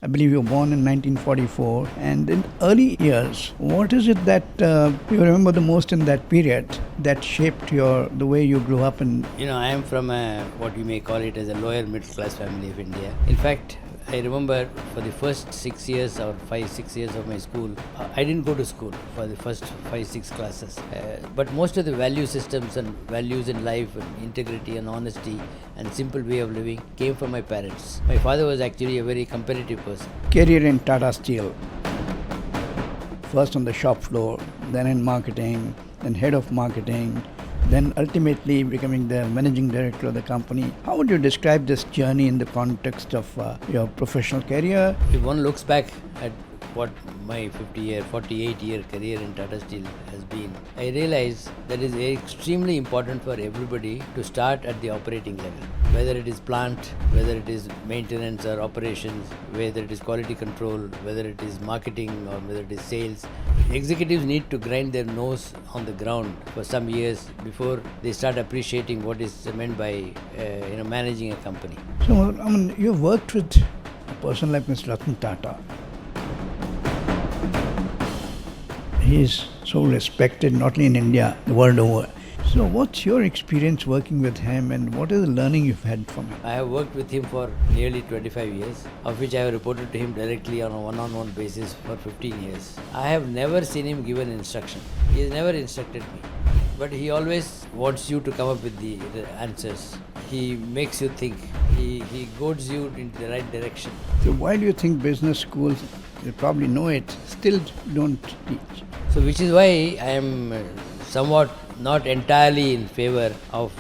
I believe you were born in 1944. And in early years, what is it that you remember the most in that period that shaped the way you grew up? And I am from what you may call it as a lower middle class family of India. In fact, I remember for the first 6 years or 5, 6 years of my school, I didn't go to school for the first 5, 6 classes. But most of the value systems and values in life and integrity and honesty and simple way of living came from my parents. My father was actually a very competitive person. career in Tata Steel, first on the shop floor, then in marketing, then head of marketing, then ultimately becoming the managing director of the company. How would you describe this journey in the context of your professional career? If one looks back at what my 48-year career in Tata Steel has been, I realize that it is extremely important for everybody to start at the operating level. Whether it is plant, whether it is maintenance or operations, whether it is quality control, whether it is marketing or whether it is sales, executives need to grind their nose on the ground for some years before they start appreciating what is meant by managing a company. So, you've worked with a person like Mr. Ratan Tata. He is so respected not only in India, the world over. So what's your experience working with him and what is the learning you've had from him? I have worked with him for nearly 25 years, of which I have reported to him directly on a one-on-one basis for 15 years. I have never seen him give an instruction. He has never instructed me. But he always wants you to come up with the answers. He makes you think. He goads you into the right direction. So why do you think business schools, you probably know it, still don't teach? So which is why I am somewhat not entirely in favor of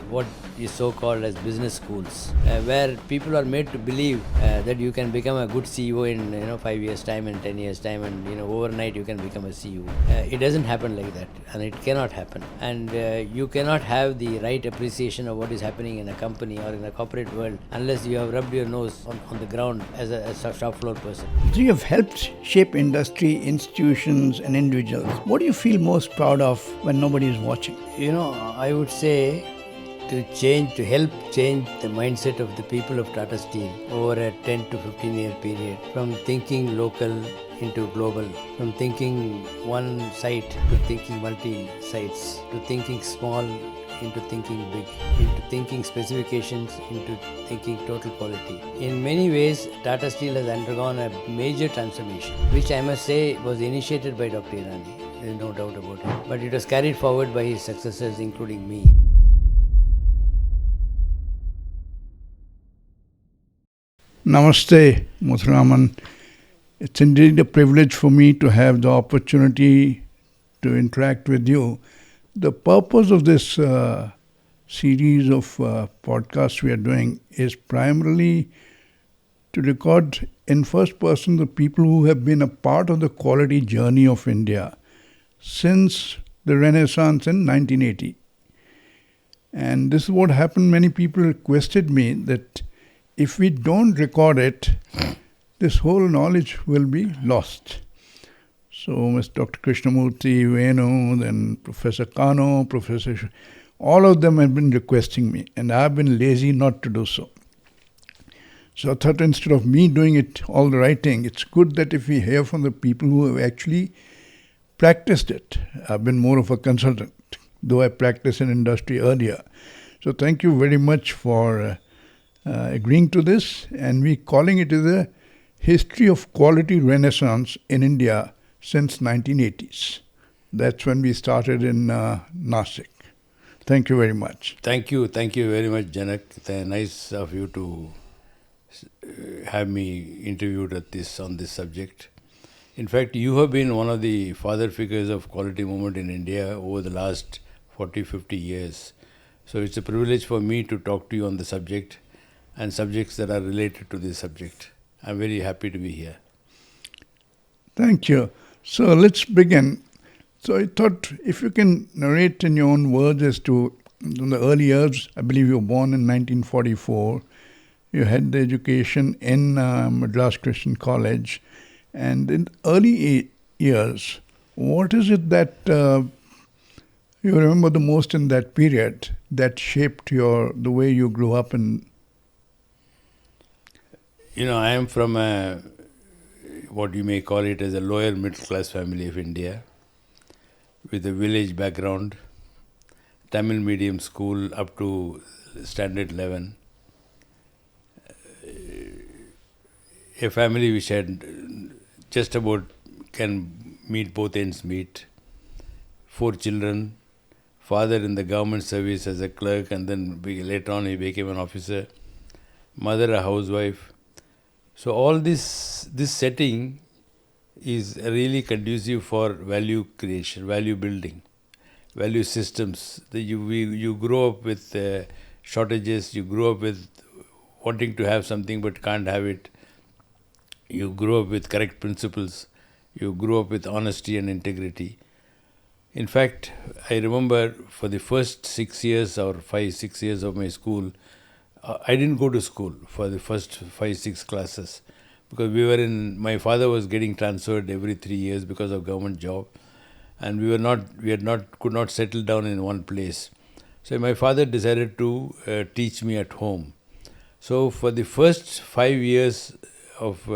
what is so-called as business schools, where people are made to believe that you can become a good CEO in 5 years time and 10 years time, and overnight you can become a CEO. It doesn't happen like that, and it cannot happen. And you cannot have the right appreciation of what is happening in a company or in a corporate world unless you have rubbed your nose on the ground as a shop floor person. So you have helped shape industry, institutions and individuals. What do you feel most proud of when nobody is watching? I would say to help change the mindset of the people of Tata Steel over a 10 to 15 year period, from thinking local into global, from thinking one site to thinking multi sites, to thinking small into thinking big, into thinking specifications, into thinking total quality. In many ways, Tata Steel has undergone a major transformation, which I must say was initiated by Dr. Irani. There is no doubt about it. But it was carried forward by his successors, including me. Namaste, Muthuraman. It's indeed a privilege for me to have the opportunity to interact with you. The purpose of this series of podcasts we are doing is primarily to record in first person the people who have been a part of the quality journey of India since the Renaissance in 1980. And this is what happened. Many people requested me that if we don't record it, this whole knowledge will be lost. So Mr. Dr. Krishnamurti, Venu, then Professor Kano, all of them have been requesting me, and I have been lazy not to do so. So I thought instead of me doing it, all the writing, it's good that if we hear from the people who have actually practiced it. I've been more of a consultant, though I practiced in industry earlier. So thank you very much for agreeing to this, and we're calling it as a history of quality renaissance in India since 1980s. That's when we started in Nashik. Thank you very much. Thank you very much, Janak. It's nice of you to have me interviewed on this subject. In fact, you have been one of the father figures of quality movement in India over the last 40-50 years. So it's a privilege for me to talk to you on the subject and subjects that are related to this subject. I'm very happy to be here. Thank you. So let's begin. So I thought if you can narrate in your own words as to in the early years, I believe you were born in 1944. You had the education in Madras Christian College. And in early years, what is it that you remember the most in that period that shaped the way you grew up? And I am from what you may call it as a lower middle class family of India with a village background, Tamil medium school up to standard 11, a family which had just about can meet both ends meet, 4 children, father in the government service as a clerk and then later on he became an officer, mother a housewife. So all this setting is really conducive for value creation, value building, value systems. You grow up with shortages, you grow up with wanting to have something but can't have it. You grow up with correct principles. You grow up with honesty and integrity. In fact, I remember for the first 6 years or 5, 6 years of my school, I didn't go to school for the first 5, 6 classes because my father was getting transferred every 3 years because of government job, and could not settle down in one place. So my father decided to teach me at home. So for the first 5 years of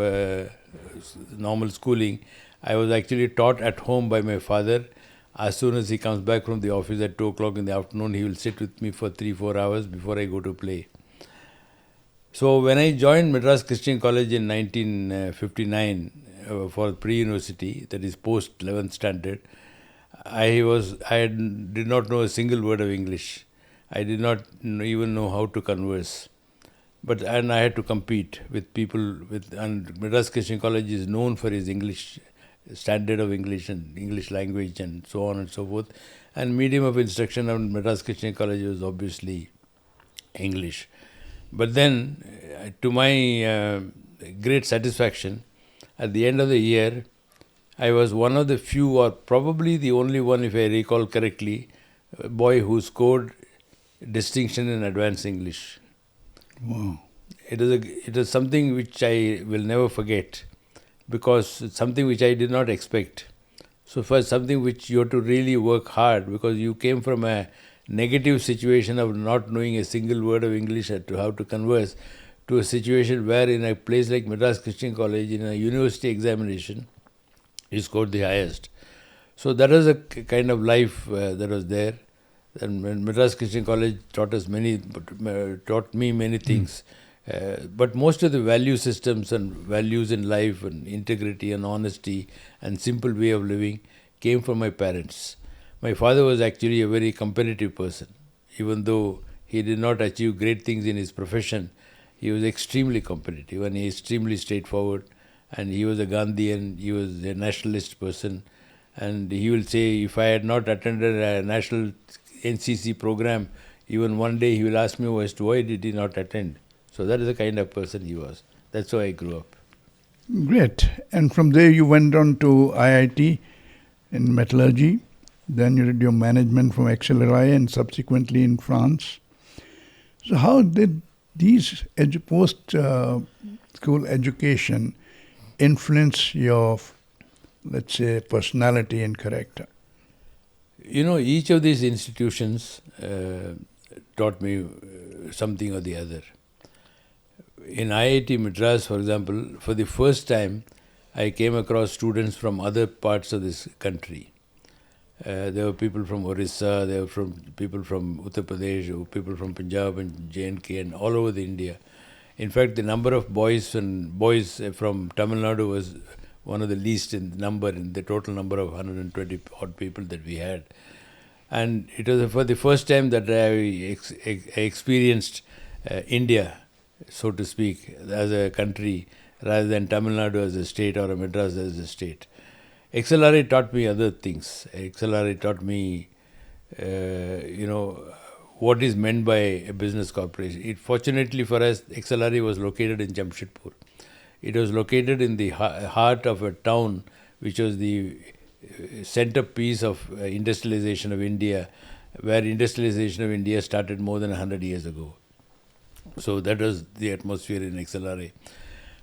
normal schooling, I was actually taught at home by my father. As soon as he comes back from the office at 2 o'clock in the afternoon, he will sit with me for 3-4 hours before I go to play. So when I joined Madras Christian College in 1959 for pre-university, that is post 11th standard, did not know a single word of English. I did not even know how to converse. And I had to compete with people and Madras Christian College is known for its English standard of English and English language and so on and so forth. And medium of instruction of Madras Christian College was obviously English. But then, to my great satisfaction, at the end of the year, I was one of the few, or probably the only one, if I recall correctly, boy who scored distinction in advanced English. Wow. It is something which I will never forget because it's something which I did not expect. So for something which you have to really work hard because you came from a negative situation of not knowing a single word of English to how to converse to a situation where in a place like Madras Christian College in a university examination you scored the highest. So that was a kind of life that was there. And Madras Christian College taught me many things. But most of the value systems and values in life and integrity and honesty and simple way of living came from my parents. My father was actually a very competitive person. Even though he did not achieve great things in his profession, he was extremely competitive and extremely straightforward. And he was a Gandhian, he was a nationalist person. And he will say, if I had not attended a national NCC program, even one day he will ask me as to why did he not attend. So that is the kind of person he was. That's how I grew up. Great. And from there you went on to IIT in metallurgy. Then you did your management from XLRI and subsequently in France. So how did these post-school education influence your, let's say, personality and character? Each of these institutions taught me something or the other. In IIT Madras, for example, for the first time, I came across students from other parts of this country. There were people from Orissa, there were people from Uttar Pradesh, there were people from Punjab and J&K and all over the India. In fact, the number of boys from Tamil Nadu was one of the least in the total number of 120 odd people that we had. And it was for the first time that I experienced India, so to speak, as a country rather than Tamil Nadu as a state or a Madras as a state. XLRI taught me other things. XLRI taught me, what is meant by a business corporation. Fortunately for us, XLRI was located in Jamshedpur. It was located in the heart of a town which was the centerpiece of industrialization of India, where industrialization of India started more than 100 years ago. So that was the atmosphere in XLRI.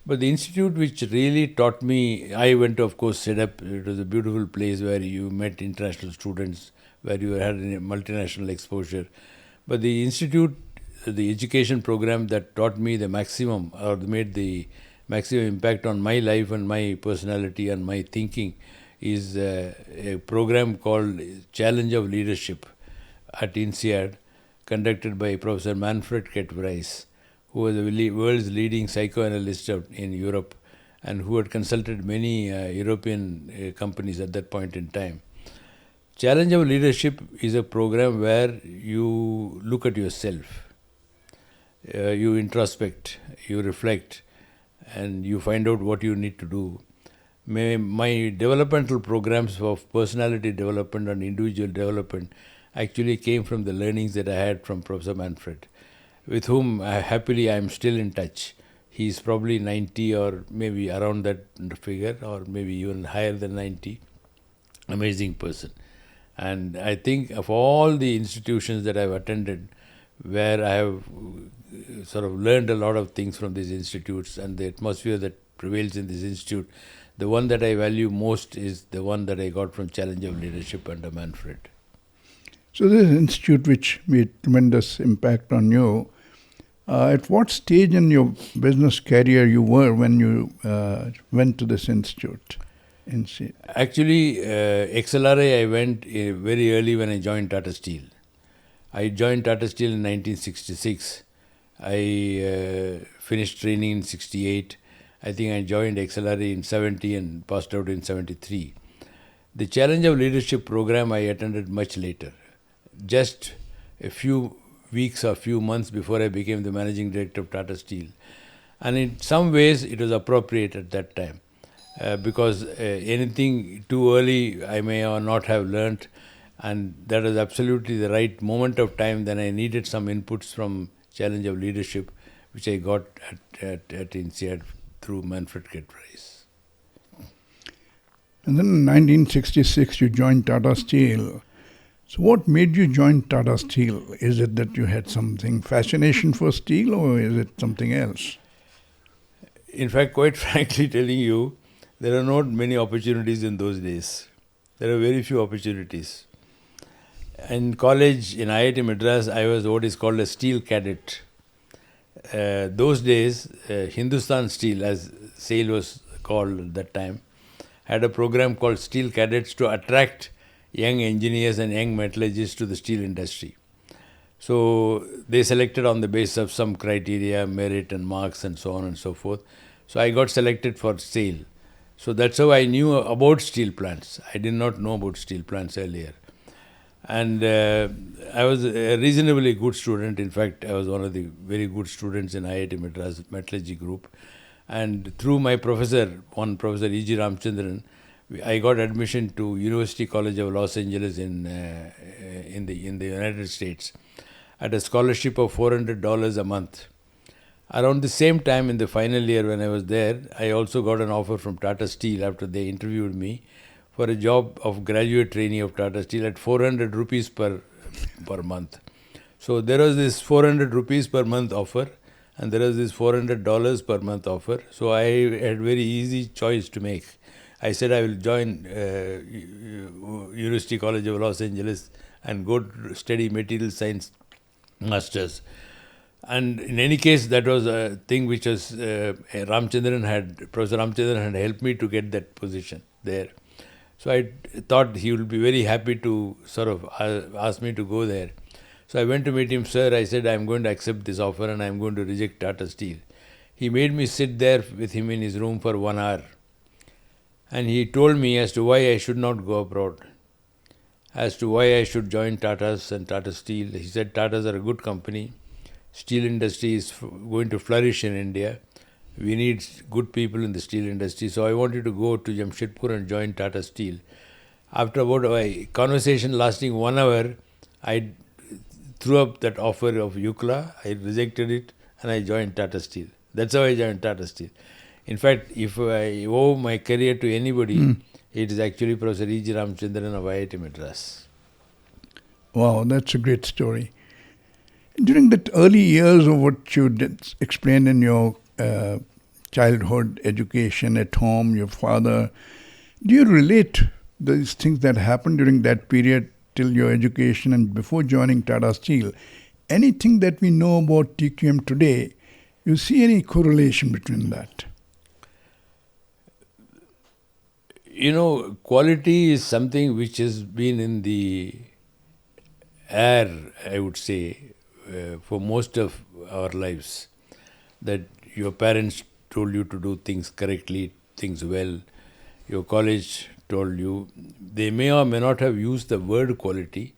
But the institute which really taught me, I went to, of course, set up. It was a beautiful place where you met international students, where you had a multinational exposure. But the institute, the education program that taught me the maximum or made the maximum impact on my life and my personality and my thinking is a program called Challenge of Leadership at INSEAD, conducted by Professor Manfred Ketwrice, who was the world's leading psychoanalyst in Europe and who had consulted many European companies at that point in time. Challenge of Leadership is a program where you look at yourself, you introspect, you reflect, and you find out what you need to do. My developmental programs of personality development and individual development actually came from the learnings that I had from Professor Manfred, with whom happily I am still in touch. He is probably 90 or maybe around that figure, or maybe even higher than 90. Amazing person. And I think of all the institutions that I've attended, where I have sort of learned a lot of things from these institutes and the atmosphere that prevails in this institute, the one that I value most is the one that I got from Challenge of Leadership under Manfred. So this institute which made tremendous impact on you, at what stage in your business career you were when you went to this institute? Actually, XLRA I went very early when I joined Tata Steel. I joined Tata Steel in 1966. I finished training in 68. I think I joined XLRA in 70 and passed out in 73. The Challenge of Leadership program I attended much later, just a few weeks or few months before I became the managing director of Tata Steel. And in some ways it was appropriate at that time. Because anything too early I may or not have learnt, and that was absolutely the right moment of time. Then I needed some inputs from Challenge of Leadership, which I got at INSEAD through Manfred Ketwrice. And then in 1966 you joined Tata Steel. So what made you join Tata Steel? Is it that you had something fascination for steel, or is it something else? In fact, quite frankly telling you, there are not many opportunities in those days. There are very few opportunities. In college, in IIT Madras, I was what is called a steel cadet. Those days, Hindustan Steel, as SAIL was called at that time, had a program called Steel Cadets to attract young engineers and young metallurgists to the steel industry. So they selected on the basis of some criteria, merit and marks and so on and so forth. So I got selected for SAIL. So that's how I knew about steel plants. I did not know about steel plants earlier. And I was a reasonably good student. In fact, I was one of the very good students in IIT Madras Metallurgy group. And through my professor, one Professor E.G. Ramchandran, I got admission to University College of Los Angeles in the United States at a scholarship of $400 a month. Around the same time, in the final year when I was there, I also got an offer from Tata Steel after they interviewed me for a job of graduate trainee of Tata Steel at 400 rupees per month. So there was this 400 rupees per month offer, and there was this $400 per month offer. So I had very easy choice to make. I said I will join University College of Los Angeles and go to study material science masters. And in any case, that was a thing which was Professor Ramchandran had helped me to get that position there. So I thought he would be very happy to sort of ask me to go there. So I went to meet him. Sir, I said, I'm going to accept this offer and I'm going to reject Tata Steel. He made me sit there with him in his room for 1 hour. And he told me as to why I should not go abroad, as to why I should join Tatas and Tata Steel. He said, Tatas are a good company. Steel industry is going to flourish in India. We need good people in the steel industry. So I wanted to go to Jamshedpur and join Tata Steel. After about a conversation lasting 1 hour, I threw up that offer of UCLA. I rejected it and I joined Tata Steel. That's how I joined Tata Steel. In fact, if I owe my career to anybody, it is actually Professor E.G. Ramchandran of IIT Madras. Wow, that's a great story. During the early years of what you did explain in your childhood education at home, your father, do you relate these things that happened during that period till your education and before joining Tata Steel? Anything that we know about TQM today, you see any correlation between that? Quality is something which has been in the air, I would say, for most of our lives. That your parents told you to do things correctly, things well. Your college told you. They may or may not have used the word quality,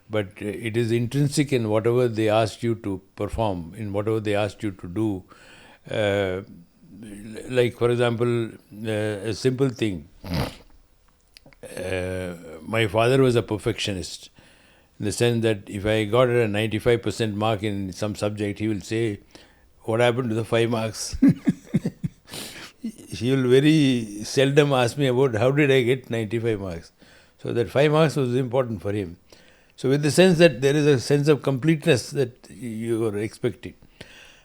but it is intrinsic in whatever they asked you to perform, in whatever they asked you to do. Like, for example, a simple thing. My father was a perfectionist, in the sense that if I got a 95% mark in some subject, he will say, "What happened to the 5 marks?" He will very seldom ask me about how did I get 95 marks. So that 5 marks was important for him. So with the sense that there is a sense of completeness that you are expecting.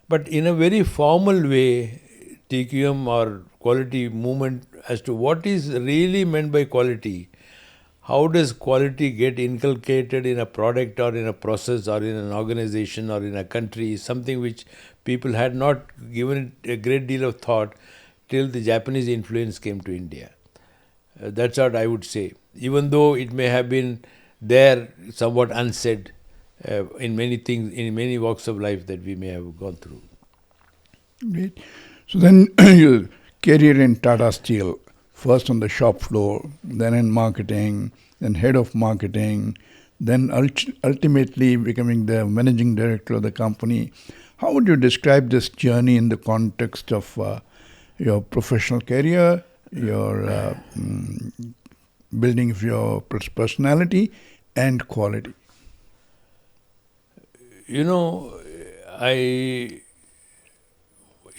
But in a very formal way, TQM or quality movement as to what is really meant by quality, how does quality get inculcated in a product or in a process or in an organization or in a country, is something which people had not given it a great deal of thought till the Japanese influence came to India. That's what I would say. Even though it may have been there somewhat unsaid in many things, in many walks of life that we may have gone through. Great. So then your career in Tata Steel, first on the shop floor, then in marketing, then head of marketing, then ultimately becoming the managing director of the company. How would you describe this journey in the context of your professional career, your building of your personality and quality?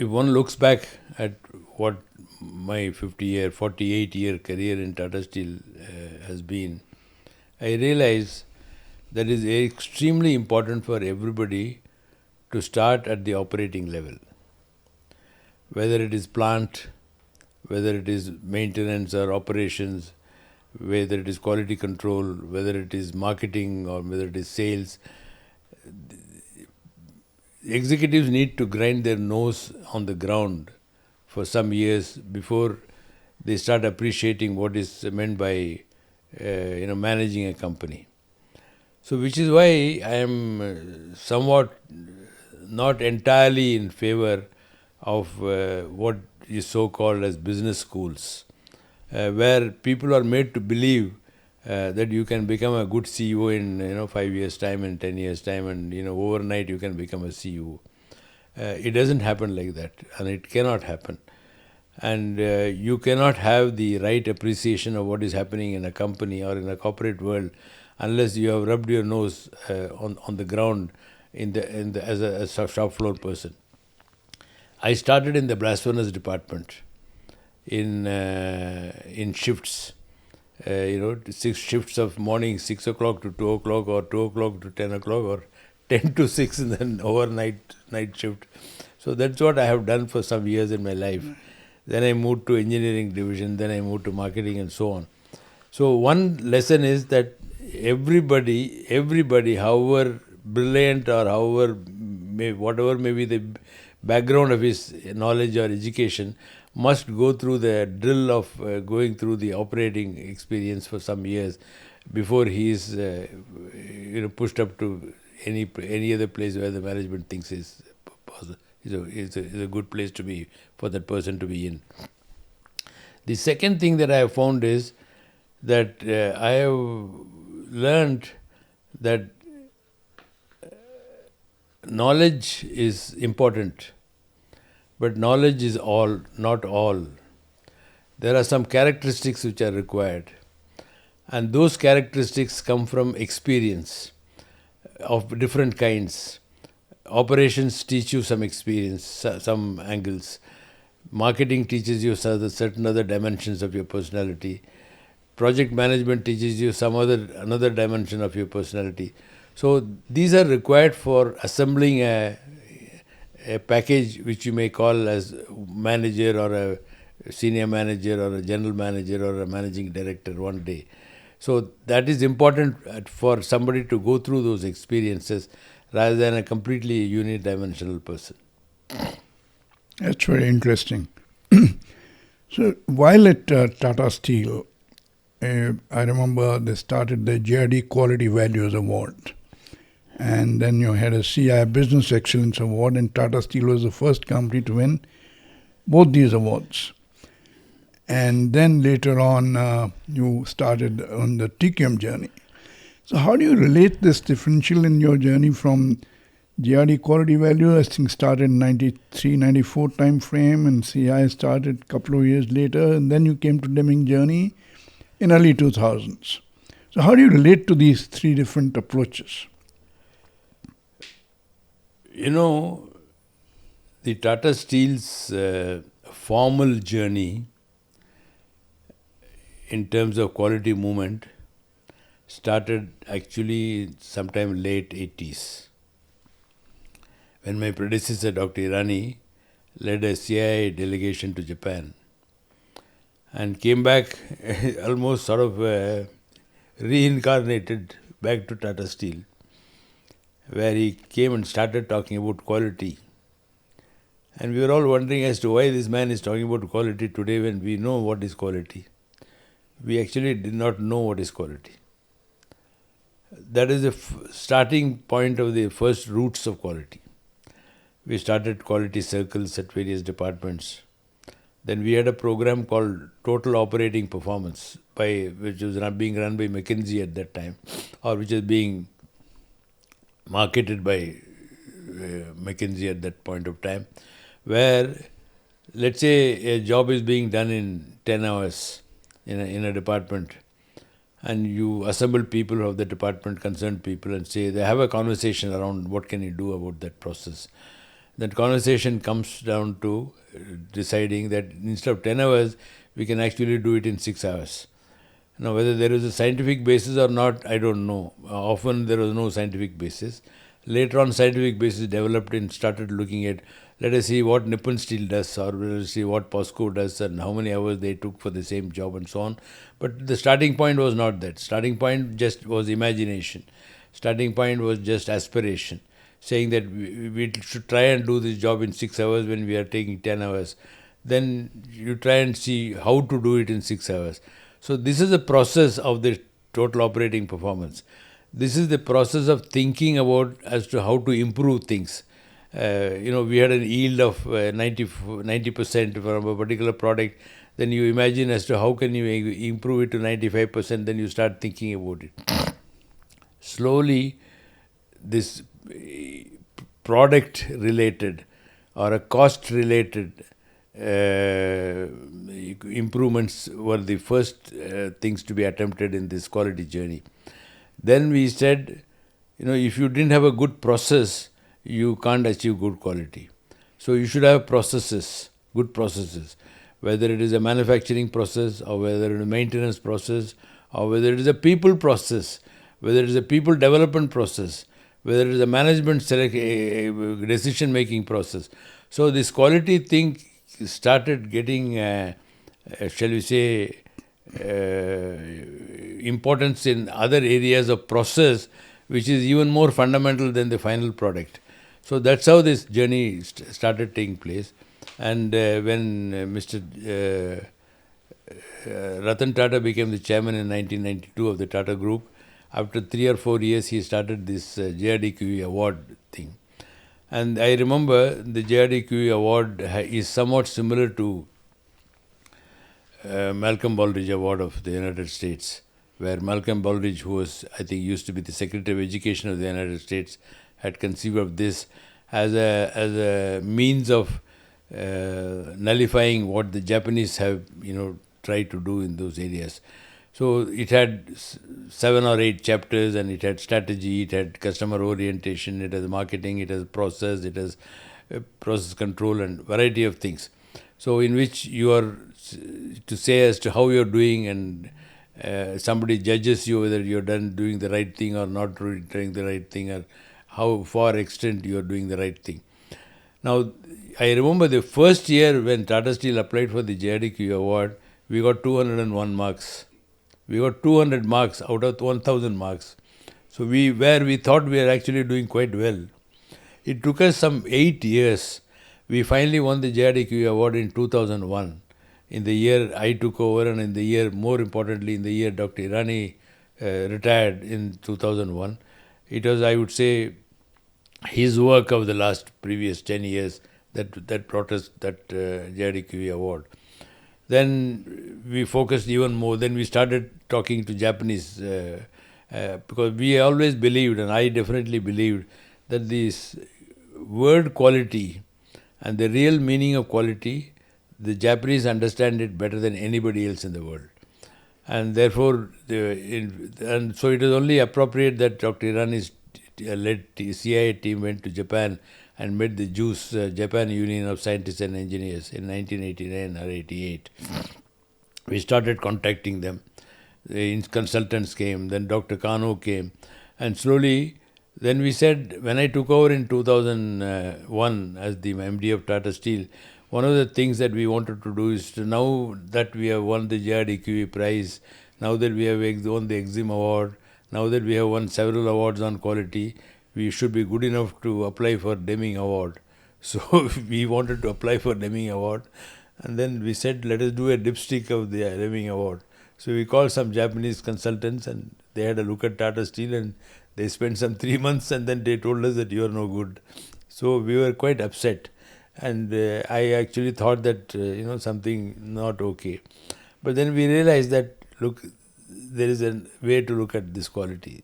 If one looks back at what my 48-year career in Tata Steel has been, I realize that it is extremely important for everybody to start at the operating level. Whether it is plant, whether it is maintenance or operations, whether it is quality control, whether it is marketing or whether it is sales, executives need to grind their nose on the ground for some years before they start appreciating what is meant by managing a company. So which is why I am somewhat not entirely in favor of what is so-called as business schools, where people are made to believe that you can become a good CEO in 5 years' time and 10 years' time, and overnight you can become a CEO. It doesn't happen like that, and it cannot happen. And you cannot have the right appreciation of what is happening in a company or in a corporate world unless you have rubbed your nose on the ground as a shop floor person. I started in the blast furnace department in shifts. 6 shifts of morning, 6 o'clock to 2 o'clock, or 2 o'clock to 10 o'clock, or 10 to 6, and then overnight night shift. So that's what I have done for some years in my life. Then I moved to engineering division, then I moved to marketing and so on. So one lesson is that everybody, however brilliant or whatever may be the background of his knowledge or education, must go through the drill of going through the operating experience for some years before he is pushed up to any other place where the management thinks is a good place to be for that person to be in. The second thing that I have found is that I have learned that knowledge is important, but knowledge is not all. There are some characteristics which are required, and those characteristics come from experience of different kinds. Operations teach you some experience, some angles. Marketing teaches you certain other dimensions of your personality. Project management teaches you another dimension of your personality. So these are required for assembling a package which you may call as manager or a senior manager or a general manager or a managing director one day. So that is important for somebody to go through those experiences rather than a completely unidimensional person. That's very interesting. So while at Tata Steel, I remember they started the JRD Quality Values Award. And then you had a CI Business Excellence Award, and Tata Steel was the first company to win both these awards. And then later on, you started on the TQM journey. So how do you relate this differential in your journey from GRD Quality Value, I think, started in 93, 94 time frame, and CI started a couple of years later, and then you came to Deming journey in early 2000s. So how do you relate to these three different approaches? You know, the Tata Steel's formal journey in terms of quality movement started actually sometime late 80s. When my predecessor, Dr. Irani, led a CIA delegation to Japan and came back almost sort of reincarnated back to Tata Steel, where he came and started talking about quality. And we were all wondering as to why this man is talking about quality today when we know what is quality. We actually did not know what is quality. That is the starting point of the first roots of quality. We started quality circles at various departments. Then we had a program called Total Operating Performance, which was being run by McKinsey at that time, or which is being marketed by McKinsey at that point of time, where, let's say, a job is being done in 10 hours in a department, and you assemble people of the department, concerned people, and say they have a conversation around what can you do about that process. That conversation comes down to deciding that instead of 10 hours, we can actually do it in 6 hours. Now, whether there is a scientific basis or not, I don't know. Often there was no scientific basis. Later on, scientific basis developed and started looking at, let us see what Nippon Steel does, or let us see what POSCO does, and how many hours they took for the same job, and so on. But the starting point was not that. Starting point just was imagination. Starting point was just aspiration, saying that we should try and do this job in 6 hours when we are taking 10 hours. Then you try and see how to do it in 6 hours. So this is the process of the total operating performance. This is the process of thinking about as to how to improve things. We had an yield of 90% from a particular product. Then you imagine as to how can you improve it to 95%. Then you start thinking about it. Slowly, this product related or a cost related improvements were the first things to be attempted in this quality journey. Then we said, if you didn't have a good process, you can't achieve good quality. So you should have processes, good processes, whether it is a manufacturing process or whether it is a maintenance process or whether it is a people process, whether it is a people development process, whether it is a management decision-making process. So this quality thing started getting, shall we say, importance in other areas of process, which is even more fundamental than the final product. So that's how this journey started taking place. And when Mr. Ratan Tata became the chairman in 1992 of the Tata Group, after 3 or 4 years, he started this JRDQE award thing. And I remember the JRDQE award is somewhat similar to Malcolm Baldrige Award of the United States, where Malcolm Baldrige, who was, I think, used to be the Secretary of Education of the United States, had conceived of this as a means of nullifying what the Japanese have, tried to do in those areas. So it had 7 or 8 chapters, and it had strategy, it had customer orientation, it has marketing, it has process, it has process control, and variety of things. So in which you are to say as to how you are doing, and somebody judges you whether you are doing the right thing or not doing the right thing, or how far extent you are doing the right thing. Now, I remember the first year when Tata Steel applied for the JRDQ award, we got 201 marks. We got 200 marks out of 1,000 marks. So we thought we were actually doing quite well. It took us some 8 years. We finally won the JRDQ award in 2001. in the year I took over, and in the year, more importantly, in the year Dr. Irani retired in 2001. It was, I would say, his work of the previous 10 years that brought us that JRDQE award. Then we focused even more. Then we started talking to Japanese because we always believed, and I definitely believed, that this word quality and the real meaning of quality, the Japanese understand it better than anybody else in the world. And therefore, and so it is only appropriate that Dr. Irani's led CIA team went to Japan and met the JUICE, Japan Union of Scientists and Engineers, in 1989 or 88. We started contacting them. The consultants came, then Dr. Kano came, and slowly, then we said, when I took over in 2001 as the MD of Tata Steel, one of the things that we wanted to do is to, now that we have won the JRDQE prize, now that we have won the EXIM award, now that we have won several awards on quality, we should be good enough to apply for Deming Award. So we wanted to apply for Deming Award, and then we said, let us do a dipstick of the Deming Award. So we called some Japanese consultants, and they had a look at Tata Steel, and they spent some 3 months, and then they told us that you are no good. So we were quite upset, and I actually thought that something not okay. But then we realized that, look, there is a way to look at this quality,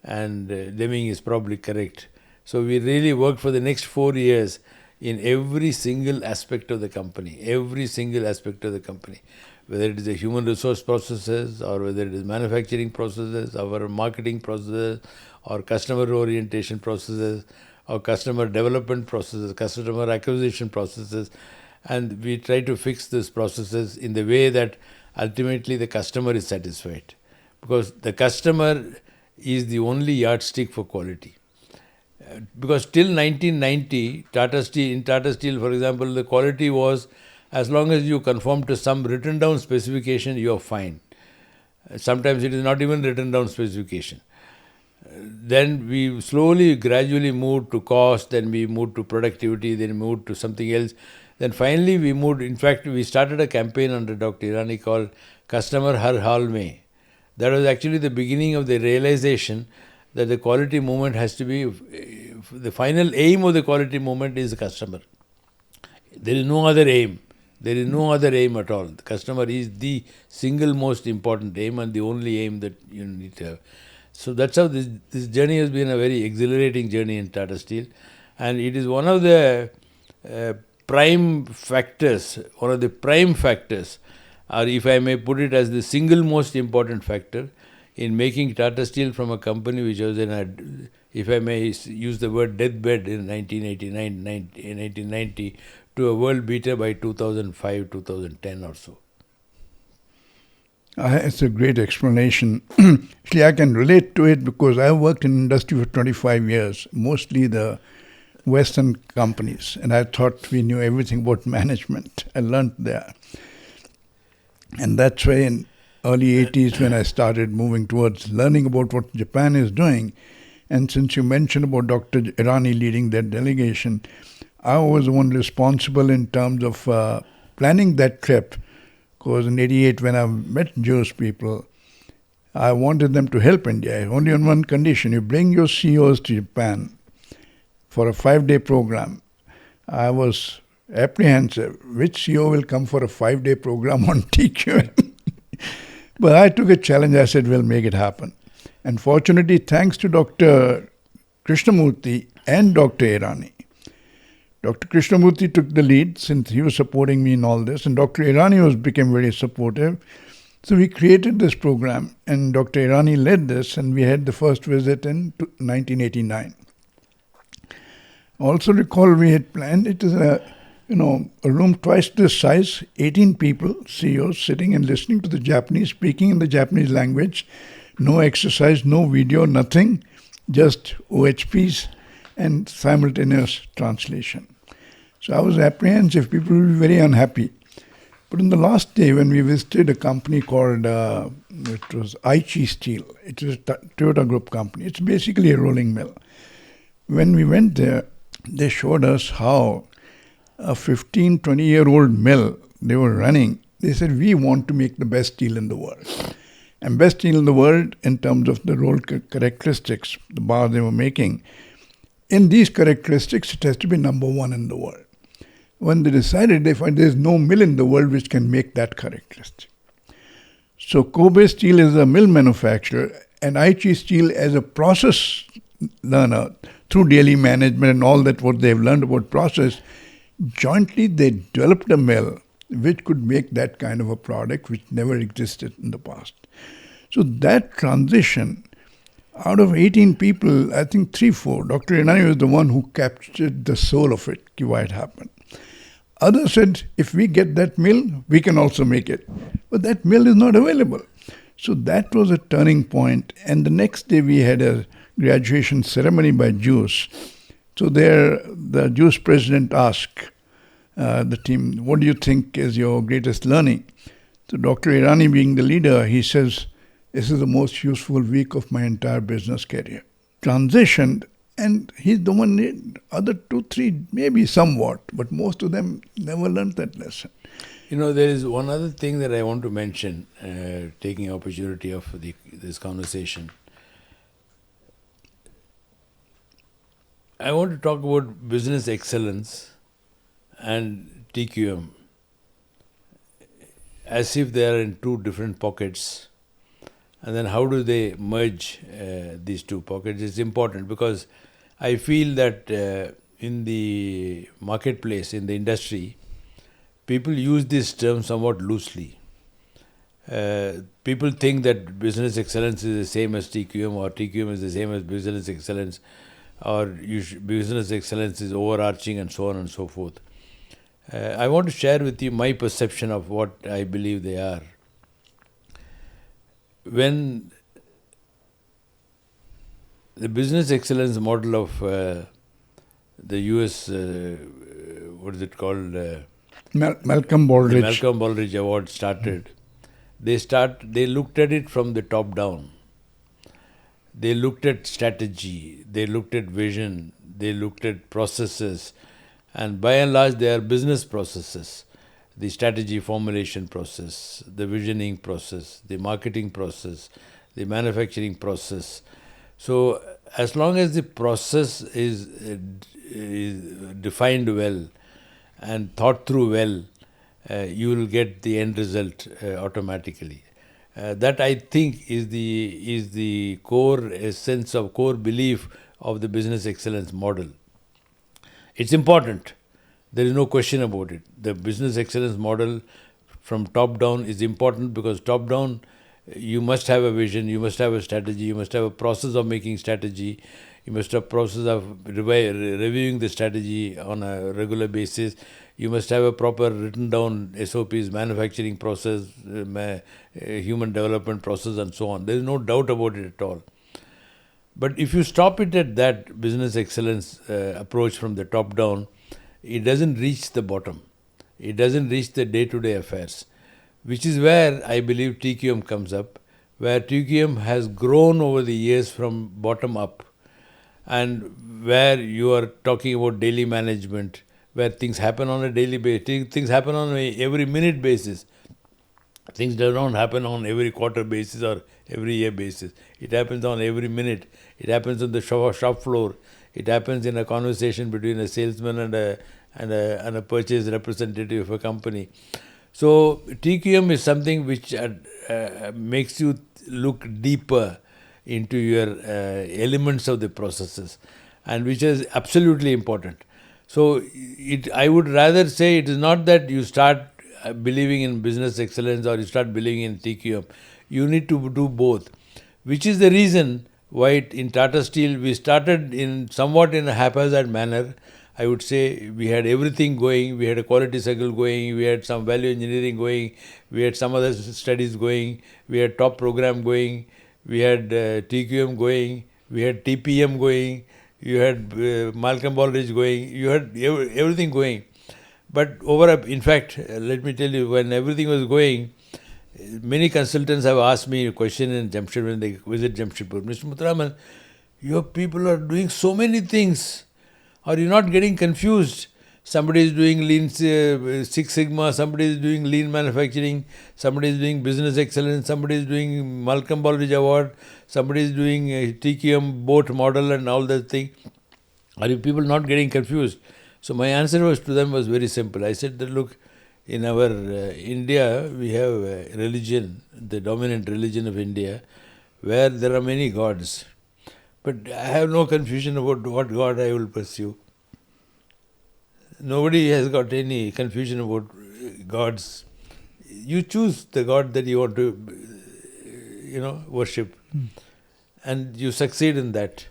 and Deming is probably correct. So we really worked for the next 4 years in every single aspect of the company, whether it is the human resource processes, or whether it is manufacturing processes, our marketing processes, or customer orientation processes, or customer development processes, customer acquisition processes. And we try to fix these processes in the way that ultimately the customer is satisfied. Because the customer is the only yardstick for quality. Because till 1990, in Tata Steel, for example, the quality was, as long as you conform to some written down specification, you are fine. Sometimes it is not even written down specification. Then we slowly, gradually moved to cost, then we moved to productivity, then moved to something else. Then finally we moved, in fact, we started a campaign under Dr. Irani called Customer Har Hal Mein. That was actually the beginning of the realization that the quality movement has to be, the final aim of the quality movement is the customer. There is no other aim. There is no other aim at all. The customer is the single most important aim and the only aim that you need to have. So that's how this journey has been a very exhilarating journey in Tata Steel. And it is one of the prime factors, or if I may put it as the single most important factor in making Tata Steel from a company which was in a, if I may use the word, deathbed in 1990, to a world beater by 2005, 2010 or so. It's a great explanation. Actually, I can relate to it because I worked in industry for 25 years, mostly the Western companies, and I thought we knew everything about management. I learned there. And that's why in early 80s when I started moving towards learning about what Japan is doing, and since you mentioned about Dr. Irani leading that delegation, I was the one responsible in terms of planning that trip. Because in 88 when I met Jewish people, I wanted them to help India, only on one condition: you bring your CEOs to Japan for a 5-day program. I was apprehensive. Which CEO will come for a 5-day program on TQM? But I took a challenge. I said, we'll make it happen. And fortunately, thanks to Dr. Krishnamurti and Dr. Irani. Dr. Krishnamurti took the lead since he was supporting me in all this, and Dr. Irani became very supportive. So we created this program, and Dr. Irani led this, and we had the first visit in 1989. Also recall we had planned, it is a room twice this size, 18 people, CEOs, sitting and listening to the Japanese, speaking in the Japanese language, no exercise, no video, nothing, just OHPs and simultaneous translation. So I was apprehensive, people will be very unhappy. But on the last day when we visited a company called, it was Aichi Steel, it is a Toyota Group company, it's basically a rolling mill. When we went there, they showed us how a 15, 20-year-old mill they were running, they said, we want to make the best steel in the world. And best steel in the world in terms of the role characteristics, the bar they were making. In these characteristics, it has to be number one in the world. When they decided, they find there's no mill in the world which can make that characteristic. So Kobe Steel is a mill manufacturer, and Aichi Steel as a process learner through daily management and all that what they've learned about process, jointly they developed a mill which could make that kind of a product which never existed in the past. So that transition, out of 18 people, I think 3-4, Dr. Irani was the one who captured the soul of it, why it happened. Others said, if we get that mill, we can also make it. But that mill is not available. So that was a turning point. And the next day we had a graduation ceremony by Jews. So there, the Jewish president asked the team, what do you think is your greatest learning? So Dr. Irani, being the leader, he says, this is the most useful week of my entire business career. Transitioned, and he's the one, other 2-3 maybe somewhat, but most of them never learned that lesson. You know, there is one other thing that I want to mention, taking opportunity of this conversation. I want to talk about business excellence and TQM as if they are in two different pockets. And then how do they merge these two pockets? It's important because I feel that in the marketplace, in the industry, people use this term somewhat loosely. People think that business excellence is the same as TQM, or TQM is the same as business excellence, or business excellence is overarching, and so on and so forth. I want to share with you my perception of what I believe they are. When the business excellence model of the US, what is it called? Malcolm Baldrige. The Malcolm Baldrige Award started. They looked at it from the top down. They looked at strategy, they looked at vision, they looked at processes, and by and large they are business processes. The strategy formulation process, the visioning process, the marketing process, the manufacturing process. So as long as the process is defined well and thought through well, you will get the end result automatically. That I think is the core essence of core belief of the business excellence model. It's important. There is no question about it. The business excellence model from top down is important because top down, you must have a vision, you must have a strategy, you must have a process of making strategy, you must have a process of reviewing the strategy on a regular basis, you must have a proper written down SOPs, manufacturing process, human development process, and so on. There is no doubt about it at all. But if you stop it at that business excellence approach from the top down, it doesn't reach the bottom. It doesn't reach the day-to-day affairs, which is where I believe TQM comes up, where TQM has grown over the years from bottom up, and where you are talking about daily management, where things happen on a daily basis, things happen on every minute basis. Things do not happen on every quarter basis or every year basis. It happens on every minute. It happens on the shop floor. It happens in a conversation between a salesman and a purchase representative of a company. So TQM is something which makes you look deeper into your elements of the processes, and which is absolutely important. So I would rather say it is not that you start believing in business excellence or you start believing in TQM. You need to do both, which is the reason why in Tata Steel we started somewhat in a haphazard manner. I would say we had everything going. We had a quality cycle going. We had some value engineering going. We had some other studies going. We had top program going. We had TQM going. We had TPM going. You had Malcolm Baldrige going. You had everything going. But in fact, let me tell you, when everything was going, many consultants have asked me a question in Jamshedpur when they visit Jamshedpur. Mr. Muthuraman, your people are doing so many things. Are you not getting confused? Somebody is doing Lean Six Sigma, somebody is doing Lean Manufacturing, somebody is doing Business Excellence, somebody is doing Malcolm Baldrige Award, somebody is doing TQM boat model and all that thing. Are you people not getting confused? So my answer was to them was very simple. I said that look, in our India, we have a religion, the dominant religion of India, where there are many gods. But I have no confusion about what God I will pursue. Nobody has got any confusion about gods. You choose the God that you want to, worship. And you succeed in that.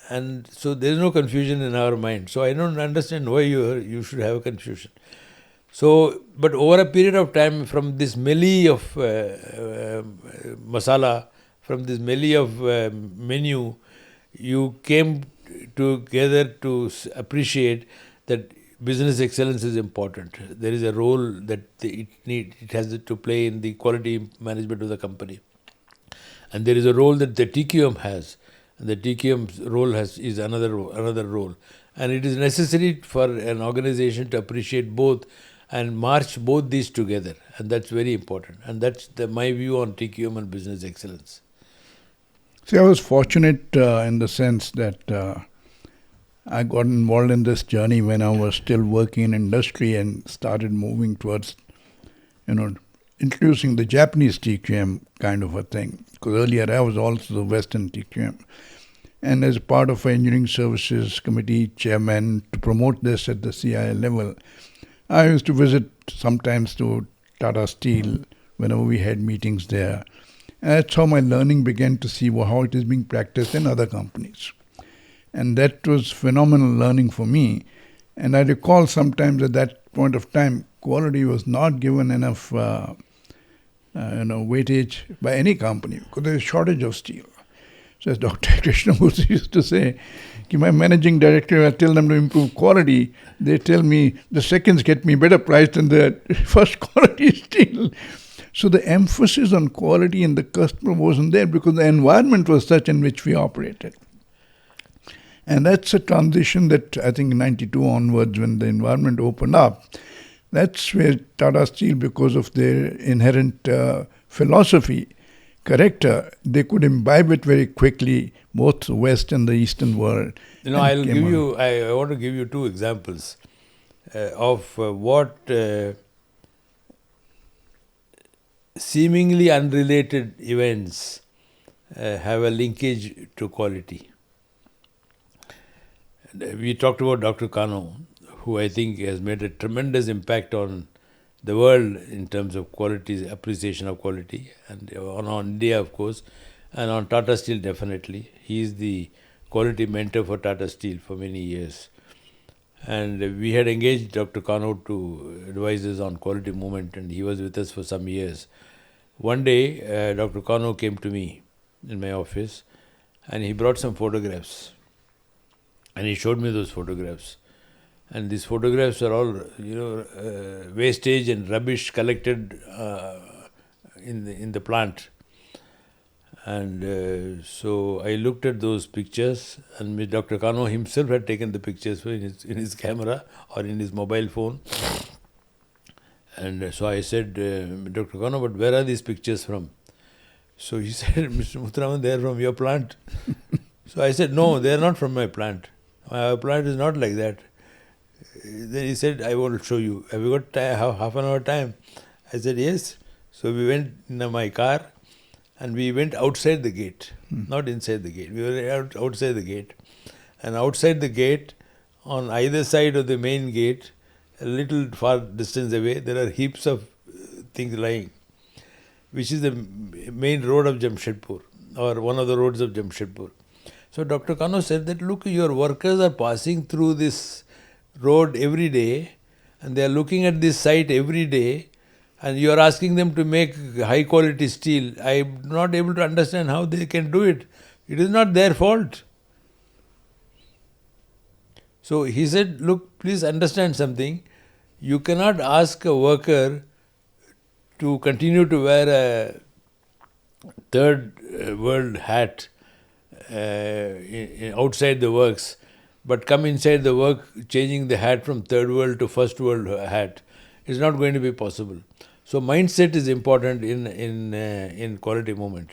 And so there is no confusion in our mind. So I don't understand why you should have a confusion. So, but over a period of time, from this melee of masala, from this melee of menu, you came together to appreciate that business excellence is important. There is a role that it has to play in the quality management of the company. And there is a role that the TQM has. And the TQM's role is another role. And it is necessary for an organization to appreciate both and march both these together. And that's very important. And that's my view on TQM and business excellence. See, I was fortunate in the sense that I got involved in this journey when I was still working in industry and started moving towards, introducing the Japanese TQM kind of a thing. Because earlier I was also the Western TQM. And as part of our Engineering Services Committee chairman to promote this at the CII level, I used to visit sometimes to Tata Steel whenever we had meetings there. And that's how my learning began to see how it is being practiced in other companies. And that was phenomenal learning for me. And I recall sometimes at that point of time, quality was not given enough weightage by any company because there is a shortage of steel. So as Dr. Krishnamurthy used to say, my managing director, I tell them to improve quality, they tell me the seconds get me better price than the first quality steel. So the emphasis on quality in the customer wasn't there because the environment was such in which we operated. And that's a transition that I think 92 onwards, when the environment opened up, that's where Tata Steel, because of their inherent philosophy, character, they could imbibe it very quickly, both the West and the Eastern world. I want to give you two examples of what seemingly unrelated events have a linkage to quality. We talked about Dr. Kano, who I think has made a tremendous impact on the world in terms of quality, appreciation of quality, and on India, of course, and on Tata Steel, definitely. He is the quality mentor for Tata Steel for many years. And we had engaged Dr. Kano to advise us on quality movement, and he was with us for some years. One day, Dr. Kano came to me in my office, and he brought some photographs. And he showed me those photographs. And these photographs are all, wastage and rubbish collected in the plant. And so I looked at those pictures, and Dr. Kano himself had taken the pictures in his camera or in his mobile phone. And so I said, Dr. Kano, but where are these pictures from? So he said, Mr. Muthuraman, they are from your plant. So I said, no, they are not from my plant. My plant is not like that. Then he said, I will show you. Have you got half an hour time? I said, yes. So we went in my car and we went outside the gate, not inside the gate. We were outside the gate. And outside the gate, on either side of the main gate, a little far distance away, there are heaps of things lying, which is the main road of Jamshedpur, or one of the roads of Jamshedpur. So Dr. Kano said that, look, your workers are passing through this road every day, and they are looking at this site every day, and you are asking them to make high quality steel. I am not able to understand how they can do it. It is not their fault. So he said, look, please understand something. You cannot ask a worker to continue to wear a third world hat outside the works but come inside the work, changing the hat from third world to first world hat is not going to be possible. So mindset is important in quality movement.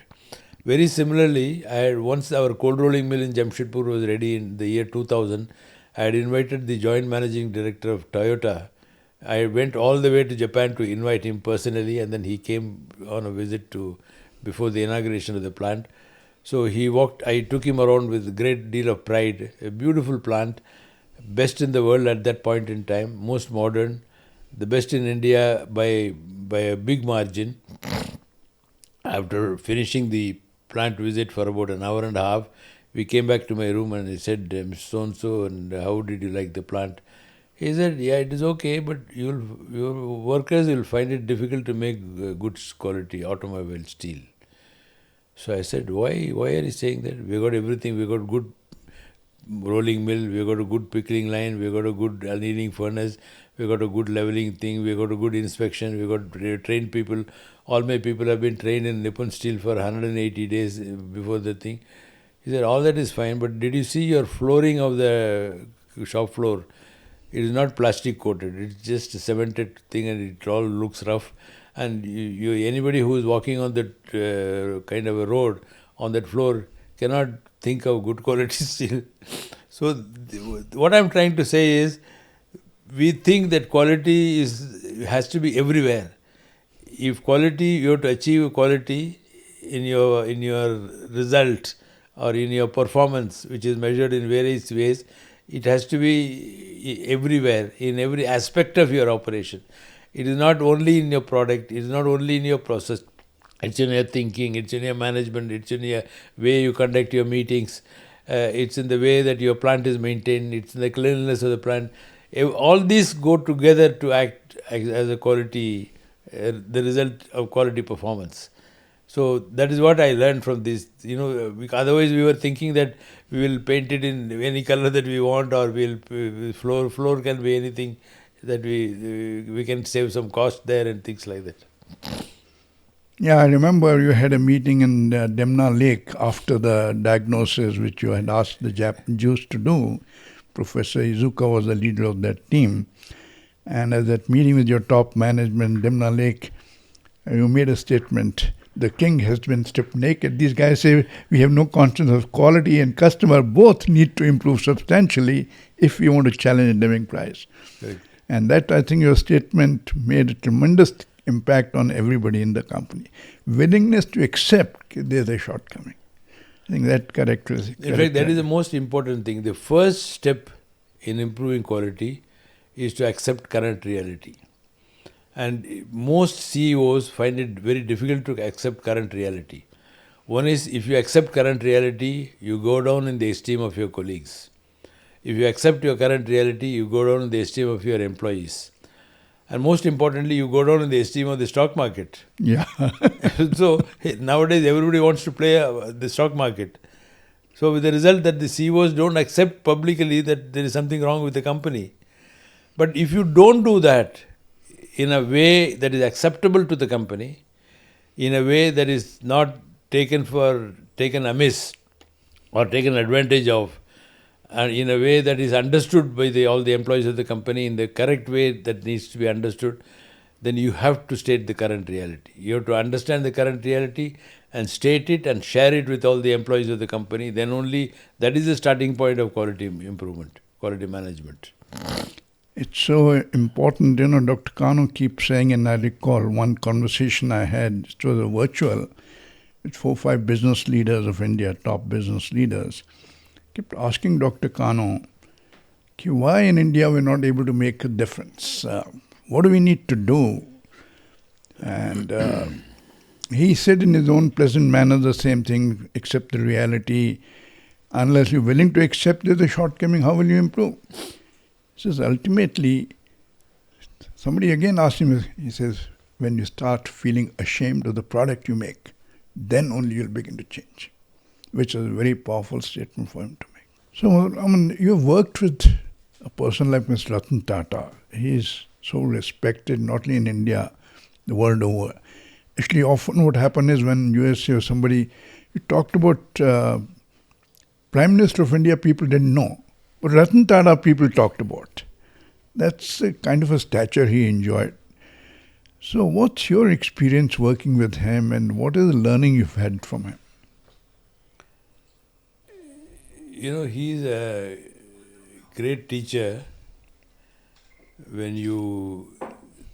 Very similarly, I had once our cold rolling mill in Jamshedpur was ready in the year 2000. I had invited the joint managing director of Toyota. I went all the way to Japan to invite him personally, and then he came on a visit to before the inauguration of the plant. So he walked. I took him around with a great deal of pride. A beautiful plant, best in the world at that point in time, most modern, the best in India by a big margin. After finishing the plant visit for about an hour and a half, we came back to my room and he said, Mr. So-and-so, and how did you like the plant? He said, yeah, it is okay, but your workers will find it difficult to make good quality automobile steel. So I said, why are you saying that? We got everything. We got good rolling mill, we got a good pickling line, we got a good annealing furnace, we got a good leveling thing, we got a good inspection, we got trained people. All my people have been trained in Nippon Steel for 180 days before the thing. He said, all that is fine, but did you see your flooring of the shop floor? It is not plastic coated, it's just a cemented thing and it all looks rough. And anybody who is walking on that kind of a road on that floor cannot think of good quality steel. So what I'm trying to say is, we think that quality has to be everywhere. If quality, you have to achieve quality in your result or in your performance, which is measured in various ways, it has to be everywhere, in every aspect of your operation. It is not only in your product, it is not only in your process, it's in your thinking, it's in your management, it's in your way you conduct your meetings, it's in the way that your plant is maintained, it's in the cleanliness of the plant. All these go together to act as a quality, the result of quality performance. So that is what I learned from this. Otherwise we were thinking that we will paint it in any color that we want, or floor can be anything, that we can save some cost there and things like that. Yeah, I remember you had a meeting in Demna Lake after the diagnosis which you had asked the Jews to do. Professor Izuka was the leader of that team. And at that meeting with your top management, Demna Lake, you made a statement, the king has been stripped naked. These guys say we have no conscience of quality and customer both need to improve substantially if we want to challenge the living price. Right. And that, I think, your statement made a tremendous impact on everybody in the company. Willingness to accept there's a shortcoming. I think that characteristic. In fact, that is the most important thing. The first step in improving quality is to accept current reality. And most CEOs find it very difficult to accept current reality. One is, if you accept current reality, you go down in the esteem of your colleagues. If you accept your current reality, you go down in the esteem of your employees. And most importantly, you go down in the esteem of the stock market. Yeah. So nowadays everybody wants to play the stock market. So with the result that the CEOs don't accept publicly that there is something wrong with the company. But if you don't do that in a way that is acceptable to the company, in a way that is not taken amiss or taken advantage of, and in a way that is understood by all the employees of the company in the correct way that needs to be understood, then you have to state the current reality. You have to understand the current reality and state it and share it with all the employees of the company. Then only that is the starting point of quality improvement, quality management. It's so important, Dr. Kano keeps saying, and I recall one conversation I had, it was a virtual, with 4 or 5 business leaders of India, top business leaders, kept asking Dr. Kano, why in India we're not able to make a difference? What do we need to do? And he said in his own pleasant manner the same thing, accept the reality. Unless you're willing to accept there's a shortcoming, how will you improve? He says, ultimately, somebody again asked him, he says, when you start feeling ashamed of the product you make, then only you'll begin to change, which is a very powerful statement for him to make. So, you've worked with a person like Mr. Ratan Tata. He's so respected, not only in India, the world over. Actually, often what happens is when USA or somebody, you talked about Prime Minister of India, people didn't know. But Ratan Tata people talked about. That's a kind of a stature he enjoyed. So, what's your experience working with him, and what is the learning you've had from him? He's a great teacher when you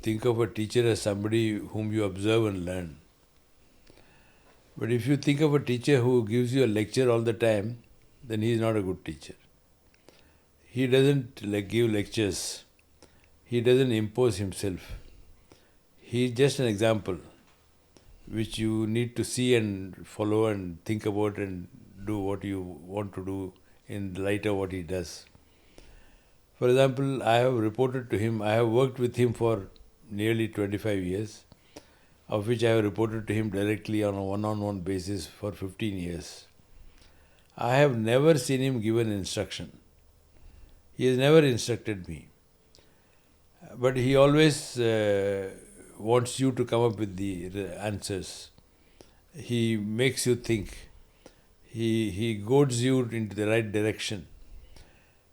think of a teacher as somebody whom you observe and learn. But if you think of a teacher who gives you a lecture all the time, then he is not a good teacher. He doesn't give lectures. He doesn't impose himself. He is just an example which you need to see and follow and think about and do what you want to do in light of what he does. For example, I have reported to him, I have worked with him for nearly 25 years, of which I have reported to him directly on a one-on-one basis for 15 years. I have never seen him give an instruction. He has never instructed me. But he always wants you to come up with the answers. He makes you think. He goads you into the right direction.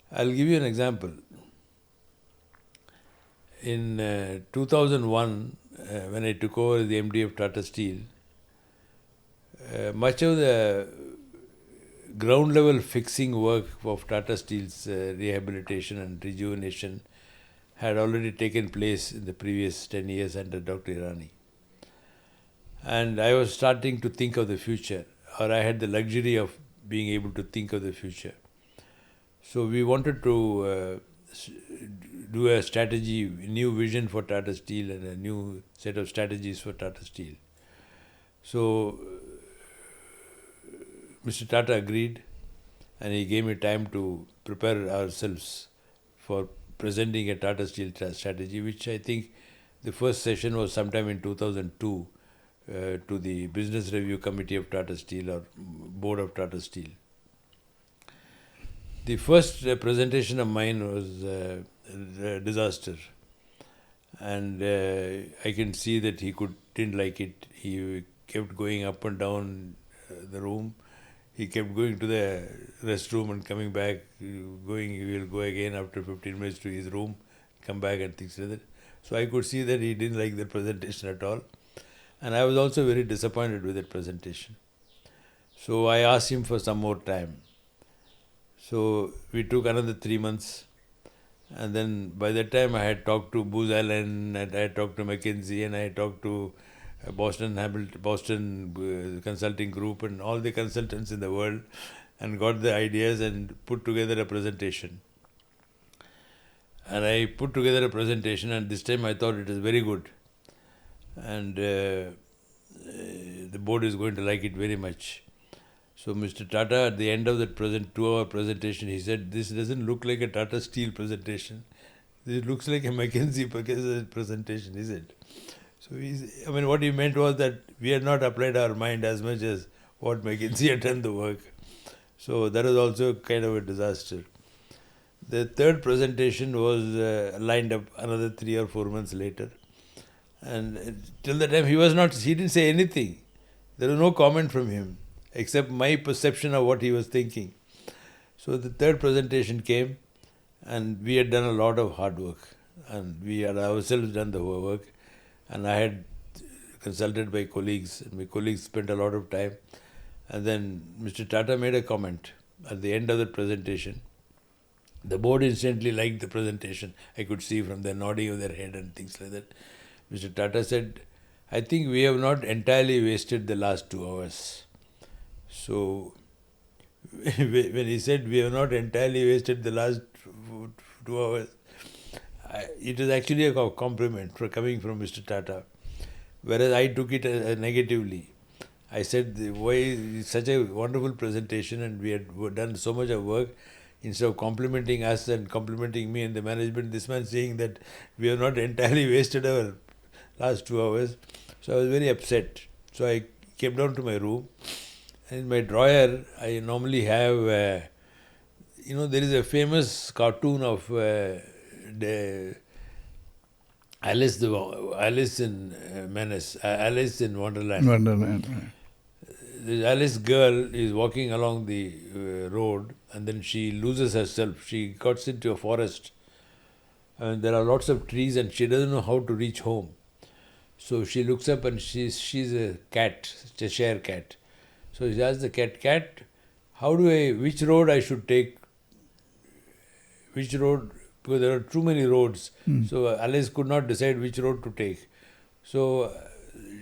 I'll give you an example. In 2001, when I took over the MD of Tata Steel, much of the ground level fixing work of Tata Steel's rehabilitation and rejuvenation had already taken place in the previous 10 years under Dr. Irani. And I was starting to think of the future, or I had the luxury of being able to think of the future. So we wanted to do a strategy, a new vision for Tata Steel and a new set of strategies for Tata Steel. So Mr. Tata agreed, and he gave me time to prepare ourselves for presenting a Tata Steel strategy, which I think the first session was sometime in 2002 to the Business Review Committee of Tata Steel or Board of Tata Steel. The first presentation of mine was a disaster, and I can see that he didn't like it. He kept going up and down the room. He kept going to the restroom and coming back, he will go again after 15 minutes to his room, come back and things like that. So I could see that he didn't like the presentation at all. And I was also very disappointed with that presentation. So I asked him for some more time. So we took another 3 months. And then by that time I had talked to Booz Allen, and I had talked to McKinsey, and I had talked to Boston Consulting Group and all the consultants in the world, and got the ideas and put together a presentation. And I put together a presentation, and this time I thought it was very good. And the board is going to like it very much. So Mr. Tata, at the end of that 2-hour presentation, he said, "This doesn't look like a Tata Steel presentation. This looks like a McKinsey presentation," he said. So what he meant was that we had not applied our mind as much as what McKinsey had done the work. So that was also kind of a disaster. The third presentation was lined up another 3 or 4 months later. And till the time he didn't say anything. There was no comment from him, except my perception of what he was thinking. So the third presentation came, and we had done a lot of hard work. And we had ourselves done the work. And I had consulted my colleagues, and my colleagues spent a lot of time. And then Mr. Tata made a comment at the end of the presentation. The board instantly liked the presentation. I could see from their nodding of their head and things like that. Mr. Tata said, "I think we have not entirely wasted the last 2 hours." So when he said we have not entirely wasted the last 2 hours, it was actually a compliment coming from Mr. Tata, whereas I took it negatively. I said, "Why it's such a wonderful presentation, and we had done so much of work. Instead of complimenting us and complimenting me and the management, this man saying that we have not entirely wasted our last 2 hours." So I was very upset. So I came down to my room, and in my drawer I normally have, there is a famous cartoon of Alice in Wonderland. Wonderland. this Alice girl is walking along the road, and then she loses herself. She gets into a forest, and there are lots of trees, and she doesn't know how to reach home. So she looks up, and she's a cat, Cheshire cat. So she asks the cat, which road I should take? Which road? Because there are too many roads. So Alice could not decide which road to take. So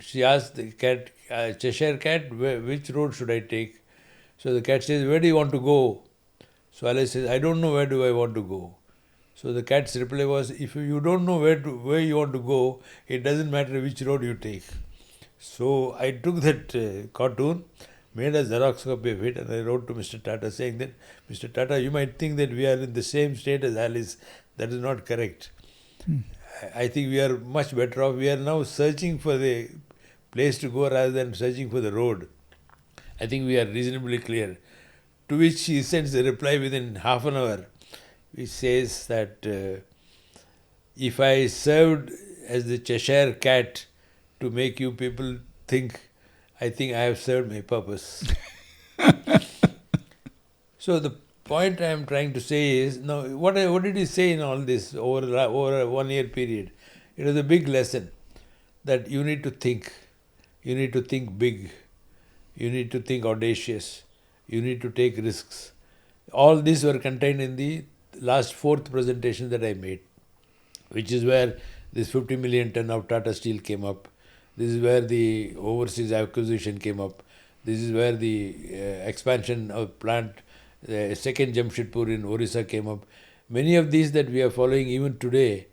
she asked the cat, Cheshire cat, which road should I take? So the cat says, where do you want to go? So Alice says, I don't know where do I want to go. So the cat's reply was, if you don't know where you want to go, it doesn't matter which road you take. So I took that cartoon, made a Xerox copy of it, and I wrote to Mr. Tata saying that, Mr. Tata, you might think that we are in the same state as Alice. That is not correct. I think we are much better off. We are now searching for the place to go rather than searching for the road. I think we are reasonably clear. To which he sends a reply within half an hour, which says that if I served as the Cheshire cat to make you people think, I think I have served my purpose. So the point I am trying to say is, now what did he say in all this over a 1 year period? It was a big lesson that you need to think. You need to think big. You need to think audacious. You need to take risks. All these were contained in the last fourth presentation that I made, which is where this 50 million ton of Tata Steel came up. This is where the overseas acquisition came up. This is where the expansion of plant, second Jamshedpur in Orissa came up. Many of these that we are following even today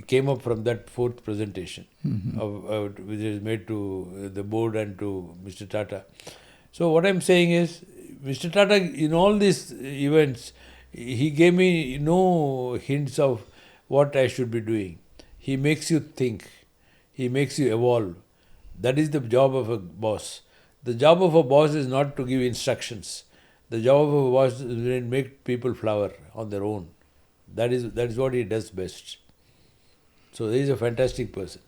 came up from that fourth presentation, which is made to the board and to Mr. Tata. So what I'm saying is, Mr. Tata, in all these events, he gave me no hints of what I should be doing. He makes you think. He makes you evolve. That is the job of a boss. The job of a boss is not to give instructions. The job of a boss is to make people flower on their own. That is what he does best. So he is a fantastic person.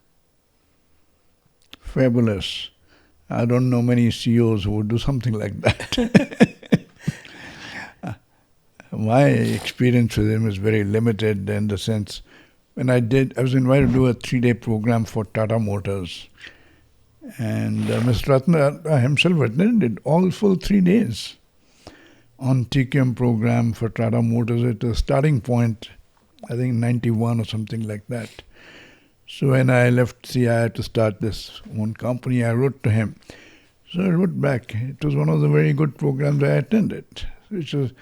Fabulous. I don't know many CEOs who would do something like that. My experience with him is very limited in the sense, when I was invited to do a 3-day program for Tata Motors. And Mr. Ratan Tata himself attended all full 3 days on TQM program for Tata Motors at a starting point, I think 91 or something like that. So when I left CI to start this one company, I wrote to him. So I wrote back. It was one of the very good programs I attended, which was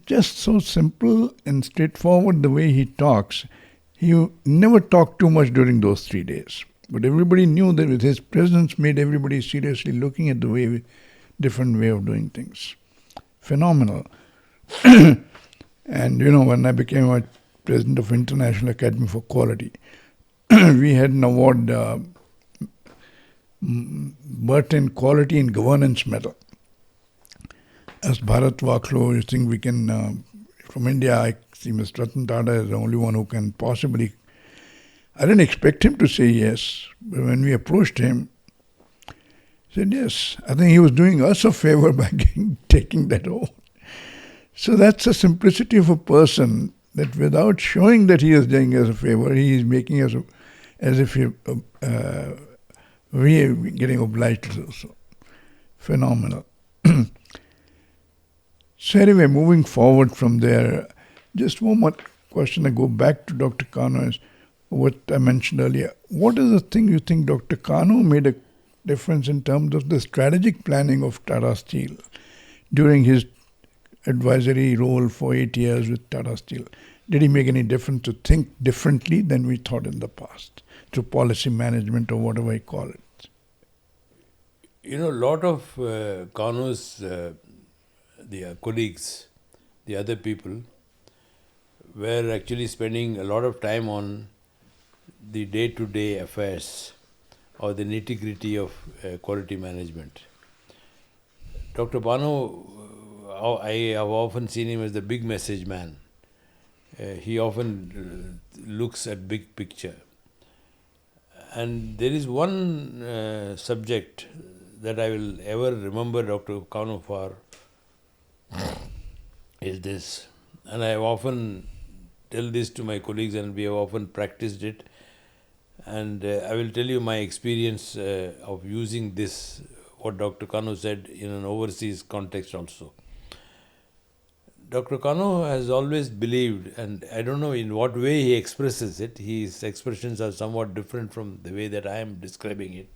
just so simple and straightforward the way he talks. He never talked too much during those 3 days. But everybody knew that with his presence made everybody seriously looking at the different way of doing things. Phenomenal. And when I became a president of International Academy for Quality, we had an award, Burton Quality and Governance Medal. As Bharat Waklo, you think we can, from India, I see Mr. Ratan Tata is the only one who can possibly. I didn't expect him to say yes, but when we approached him, he said yes. I think he was doing us a favor by taking that award. So that's the simplicity of a person, that without showing that he is doing us a favor, he is making us as if we are getting obliged to do so. Phenomenal. So anyway, moving forward from there, just one more question. I go back to Dr. Kano, is what I mentioned earlier. What is the thing you think Dr. Kano made a difference in terms of the strategic planning of Tata Steel during his advisory role for 8 years with Tata Steel? Did he make any difference to think differently than we thought in the past, through policy management or whatever you call it? A lot of Kano's the colleagues, the other people, were actually spending a lot of time on the day-to-day affairs or the nitty-gritty of quality management. Dr. Kano, I have often seen him as the big message man. He often looks at big picture. And there is one subject that I will ever remember Dr. Kano for is this. And I have often tell this to my colleagues, and we have often practiced it. And I will tell you my experience of using this, what Dr. Kano said, in an overseas context also. Dr. Kano has always believed, and I don't know in what way he expresses it, his expressions are somewhat different from the way that I am describing it.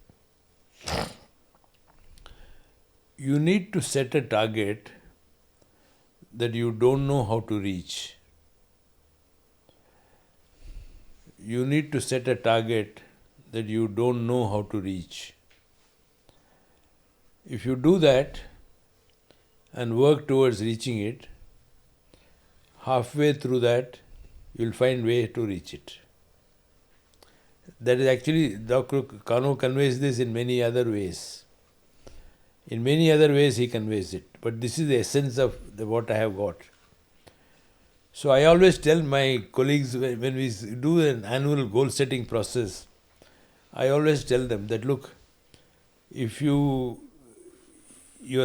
You need to set a target that you don't know how to reach. You need to set a target that you don't know how to reach. If you do that and work towards reaching it, halfway through that, you will find way to reach it. That is actually, Dr. Kano conveys this in many other ways. In many other ways he conveys it. But this is the essence of what I have got. So I always tell my colleagues, when we do an annual goal setting process, I always tell them that, look, if your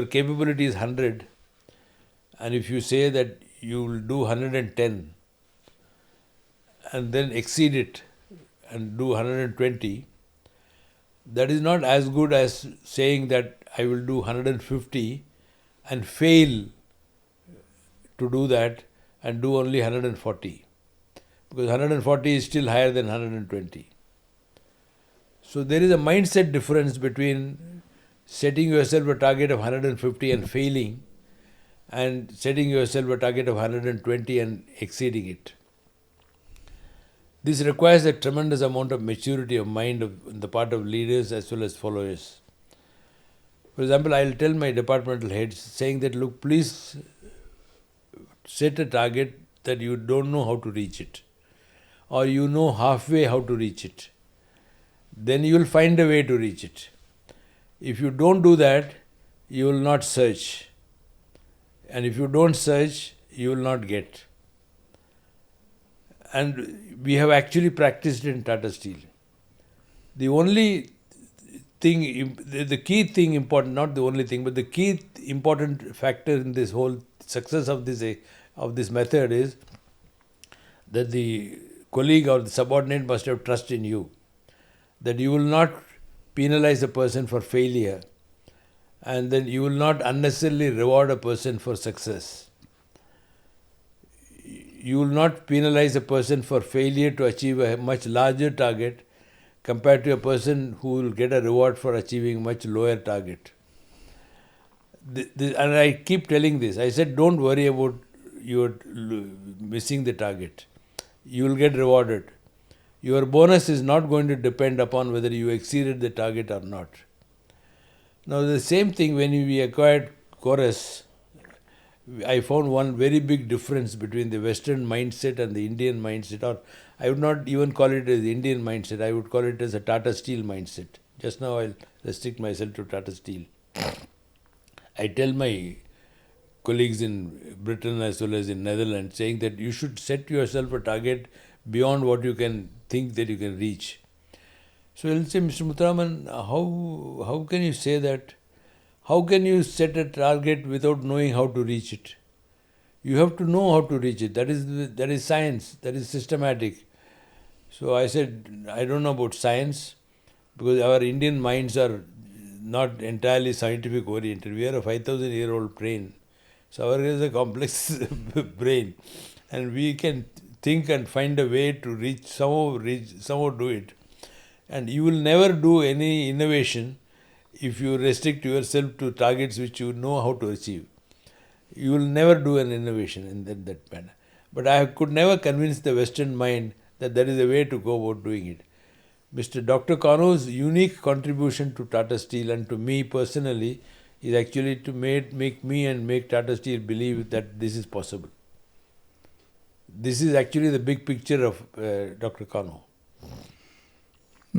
capability is 100, and if you say that you will do 110 and then exceed it and do 120, that is not as good as saying that I will do 150 and fail to do that and do only 140. Because 140 is still higher than 120. So there is a mindset difference between setting yourself a target of 150 and failing, and setting yourself a target of 120 and exceeding it. This requires a tremendous amount of maturity of mind on the part of leaders as well as followers. For example, I will tell my departmental heads, saying that, look, please set a target that you don't know how to reach it, or you know halfway how to reach it. Then you will find a way to reach it. If you don't do that, you will not search. And if you don't search, you will not get. And we have actually practiced in Tata Steel. The only thing, the key thing important, not the only thing, but the key important factor in this whole success of this method is that the colleague or the subordinate must have trust in you. That you will not penalize a person for failure, and then you will not unnecessarily reward a person for success. You will not penalize a person for failure to achieve a much larger target compared to a person who will get a reward for achieving a much lower target. And I keep telling this. I said, don't worry about your missing the target. You will get rewarded. Your bonus is not going to depend upon whether you exceeded the target or not. Now the same thing when we acquired Corus, I found one very big difference between the Western mindset and the Indian mindset, or I would not even call it as the Indian mindset, I would call it as a Tata Steel mindset. Just now I'll restrict myself to Tata Steel. I tell my colleagues in Britain as well as in Netherlands, saying that you should set yourself a target beyond what you can think that you can reach. So he'll say, Mr. Muthuraman, how can you say that? How can you set a target without knowing how to reach it? You have to know how to reach it. That is science. That is systematic. So I said, I don't know about science, because our Indian minds are not entirely scientific oriented. We are a 5,000-year-old brain. So ours is a complex brain. And we can think and find a way to somehow do it. And you will never do any innovation if you restrict yourself to targets which you know how to achieve. You will never do an innovation in that manner. But I could never convince the Western mind that there is a way to go about doing it. Dr. Kano's unique contribution to Tata Steel and to me personally is actually to make me and make Tata Steel believe that this is possible. This is actually the big picture of Dr. Kano.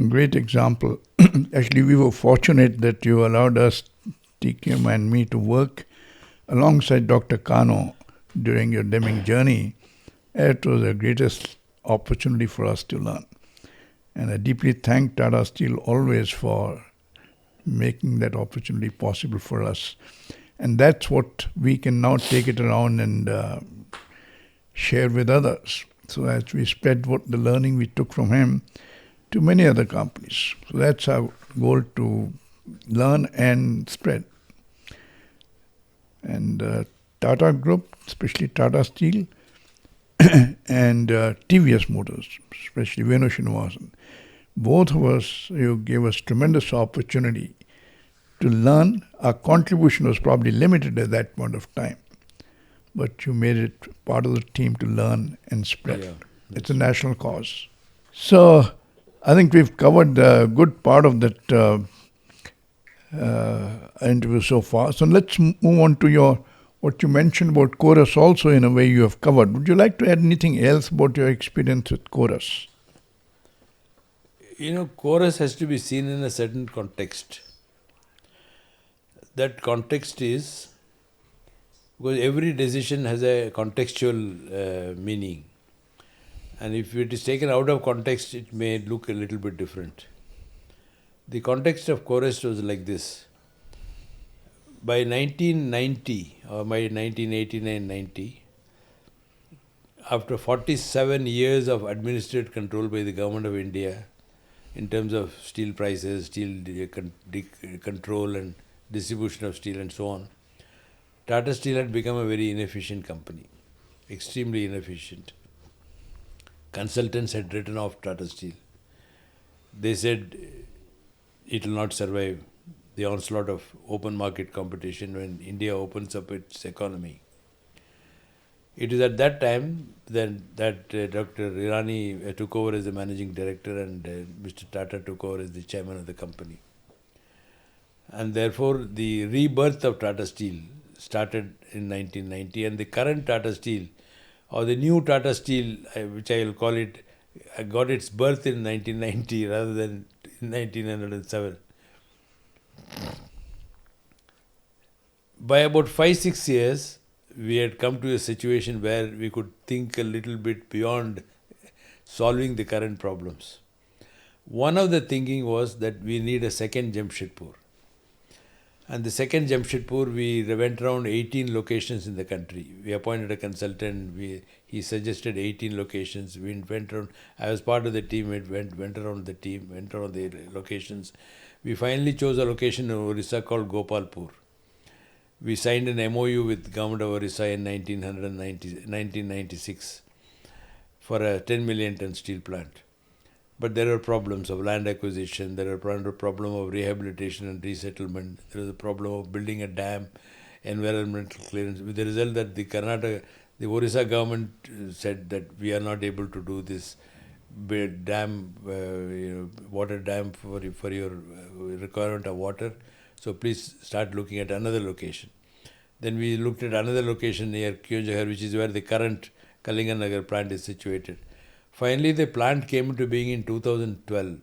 Great example. Actually, we were fortunate that you allowed us, TKM and me, to work alongside Dr. Kano during your Deming journey. It was the greatest opportunity for us to learn. And I deeply thank Tata Steel always for making that opportunity possible for us. And that's what we can now take it around and share with others. So as we spread what the learning we took from him to many other companies. So that's our goal, to learn and spread. And Tata Group, especially Tata Steel, and TVS Motors, especially Venu Srinivasan, both of us, you gave us tremendous opportunity to learn. Our contribution was probably limited at that point of time, but you made it part of the team to learn and spread. Yeah, It's a national cause. So I think we've covered a good part of that interview so far. So let's move on to what you mentioned about Corus also, in a way you have covered. Would you like to add anything else about your experience with Corus? Chorus has to be seen in a certain context. That context is because every decision has a contextual meaning. And if it is taken out of context, it may look a little bit different. The context of Chorus was like this. By 1990 or by 1989-90, after 47 years of administrative control by the government of India in terms of steel prices, steel control and distribution of steel and so on, Tata Steel had become a very inefficient company, extremely inefficient. Consultants had written off Tata Steel. They said it will not survive the onslaught of open market competition when India opens up its economy. It is at that time that Dr. Irani took over as the managing director and Mr. Tata took over as the chairman of the company. And therefore, the rebirth of Tata Steel started in 1990, and the current Tata Steel, or the new Tata Steel, which I will call it, got its birth in 1990 rather than in 1907. By about 5-6 years, we had come to a situation where we could think a little bit beyond solving the current problems. One of the thinking was that we need a second Jamshedpur. And the second Jamshedpur, we went around 18 locations in the country. We appointed a consultant. He suggested 18 locations. We went around. I was part of the team. It went around the team, went around the locations. We finally chose a location in Orissa called Gopalpur. We signed an MOU with government of Orissa in 1996 for a 10 million ton steel plant. But there are problems of land acquisition, there are problem of rehabilitation and resettlement, there is a problem of building a dam, environmental clearance, with the result that the Orissa government said that we are not able to do this dam, water dam for your requirement of water. So please start looking at another location. Then we looked at another location near Kyonjahar, which is where the current Kalinganagar plant is situated. Finally, the plant came into being in 2012.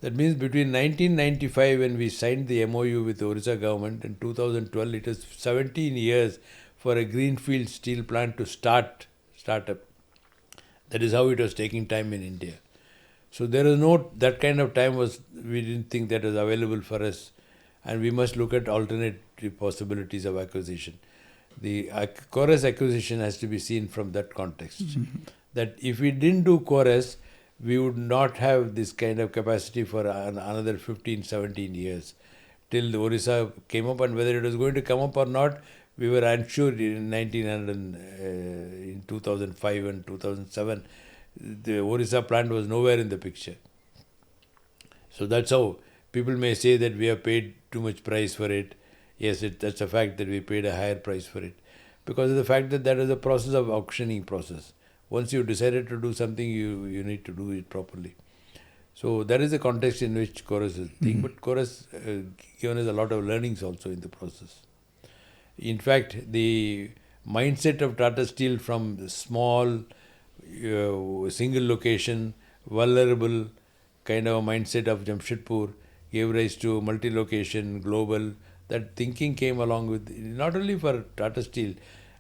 That means between 1995, when we signed the MOU with the Orissa government, and 2012, it was 17 years for a greenfield steel plant to start up. That is how it was taking time in India. So there is that kind of time we didn't think that was available for us. And we must look at alternate possibilities of acquisition. The Corus acquisition has to be seen from that context. Mm-hmm. That if we didn't do Corus, we would not have this kind of capacity for another 15-17 years till the Orissa came up, and whether it was going to come up or not, we were unsure in 2005 and 2007. The Orissa plant was nowhere in the picture. So that's how people may say that we have paid too much price for it. Yes, that's a fact that we paid a higher price for it. Because of the fact that is a process of auctioning process. Once you decided to do something, you need to do it properly. So that is the context in which Corus is thinking. But Corus given us a lot of learnings also in the process. In fact, the mindset of Tata Steel from the small, single location, vulnerable kind of a mindset of Jamshedpur gave rise to multi-location, global. That thinking came along with, not only for Tata Steel,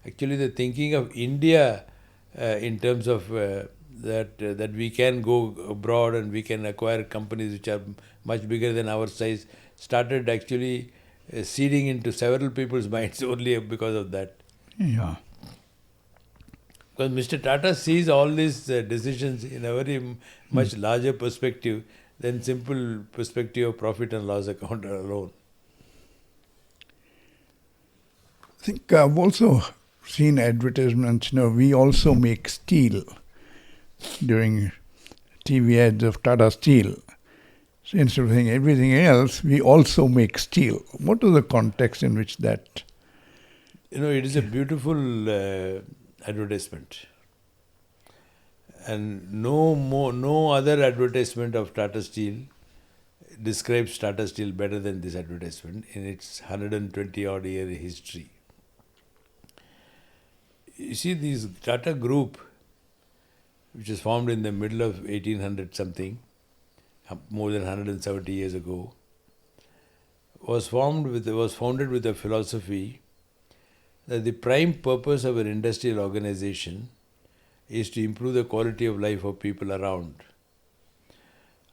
actually the thinking of India in terms of that we can go abroad and we can acquire companies which are much bigger than our size. started actually seeding into several people's minds only because of that. Yeah. Because Mr. Tata sees all these decisions in a very much larger perspective than simple perspective of profit and loss account alone. I think I've also seen advertisements, we also make steel during TV ads of Tata Steel. So instead of saying everything else, we also make steel. What is the context in which that? It is a beautiful advertisement. And no other advertisement of Tata Steel describes Tata Steel better than this advertisement in its 120 odd year history. You see, this Tata Group, which was formed in the middle of 1800 something, more than 170 years ago, was founded with a philosophy that the prime purpose of an industrial organization is to improve the quality of life of people around.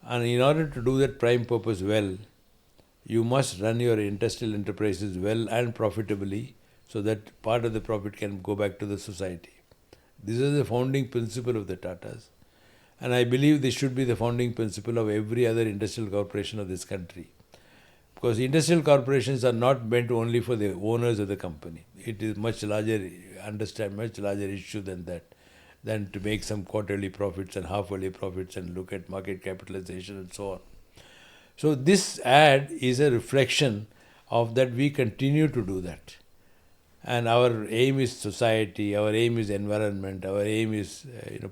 And in order to do that prime purpose well, you must run your industrial enterprises well and profitably, so that part of the profit can go back to the society. This is the founding principle of the Tatas. And I believe this should be the founding principle of every other industrial corporation of this country. Because industrial corporations are not meant only for the owners of the company. It is much larger issue than that, than to make some quarterly profits and half-yearly profits and look at market capitalization and so on. So this ad is a reflection of that we continue to do that. And our aim is society, our aim is environment, our aim is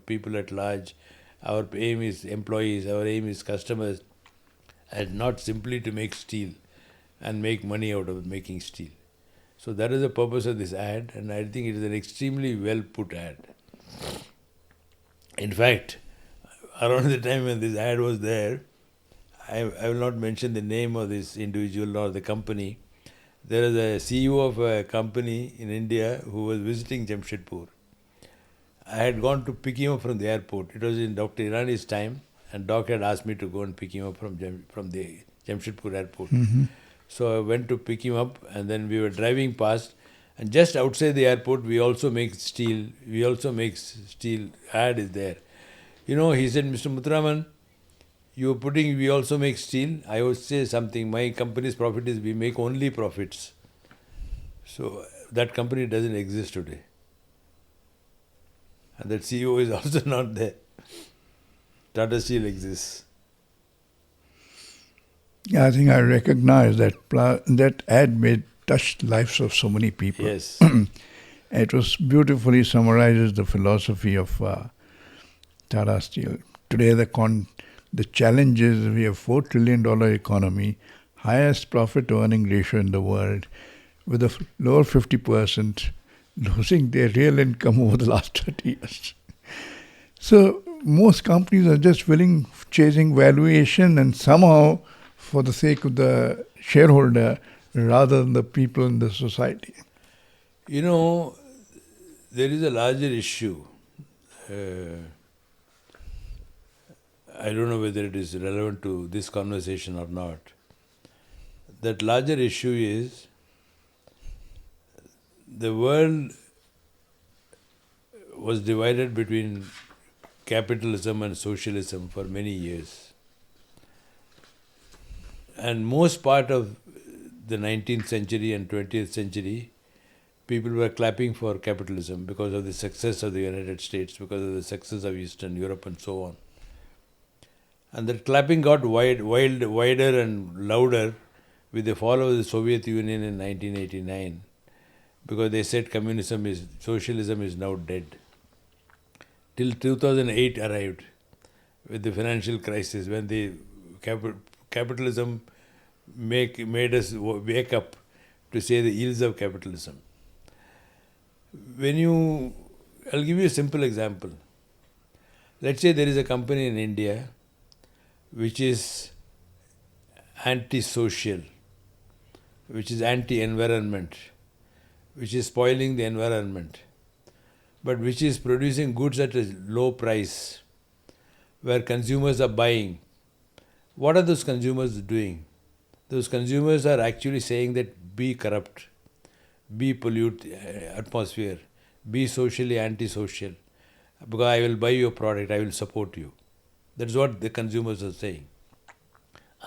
people at large, our aim is employees, our aim is customers, and not simply to make steel and make money out of making steel. So that is the purpose of this ad, and I think it is an extremely well put ad. In fact, around the time when this ad was there, I will not mention the name of this individual or the company. There is a CEO of a company in India who was visiting Jamshedpur. I had gone to pick him up from the airport. It was in Dr. Irani's time, and Doc had asked me to go and pick him up from the Jamshedpur airport. So I went to pick him up, and then we were driving past, and just outside the airport, we also make steel. Ad is there. He said, Mr. Muthuraman, you are putting, we also make steel. I would say something, my company's profit is we make only profits. So that company doesn't exist today. And that CEO is also not there. Tata Steel exists. Yeah, I think I recognize that that ad touched lives of so many people. Yes. It was beautifully summarizes the philosophy of Tata Steel. Today, the challenge is we have $4 trillion economy, highest profit-to-earning ratio in the world, with a lower 50% losing their real income over the last 30 years. So most companies are just chasing valuation and somehow for the sake of the shareholder rather than the people in the society. There is a larger issue. I don't know whether it is relevant to this conversation or not. That larger issue is the world was divided between capitalism and socialism for many years. And most part of the 19th century and 20th century, people were clapping for capitalism because of the success of the United States, because of the success of Eastern Europe and so on. And that clapping got wider and louder with the fall of the Soviet Union in 1989, because they said socialism is now dead. Till 2008 arrived with the financial crisis, when the capitalism made us wake up to say the ills of capitalism. I'll give you a simple example. Let's say there is a company in India which is anti-social, which is anti-environment, which is spoiling the environment, but which is producing goods at a low price, where consumers are buying. What are those consumers doing? those consumers are actually saying that be corrupt, be pollute atmosphere, be socially antisocial, because I will buy your product, I will support you. That's what the consumers are saying.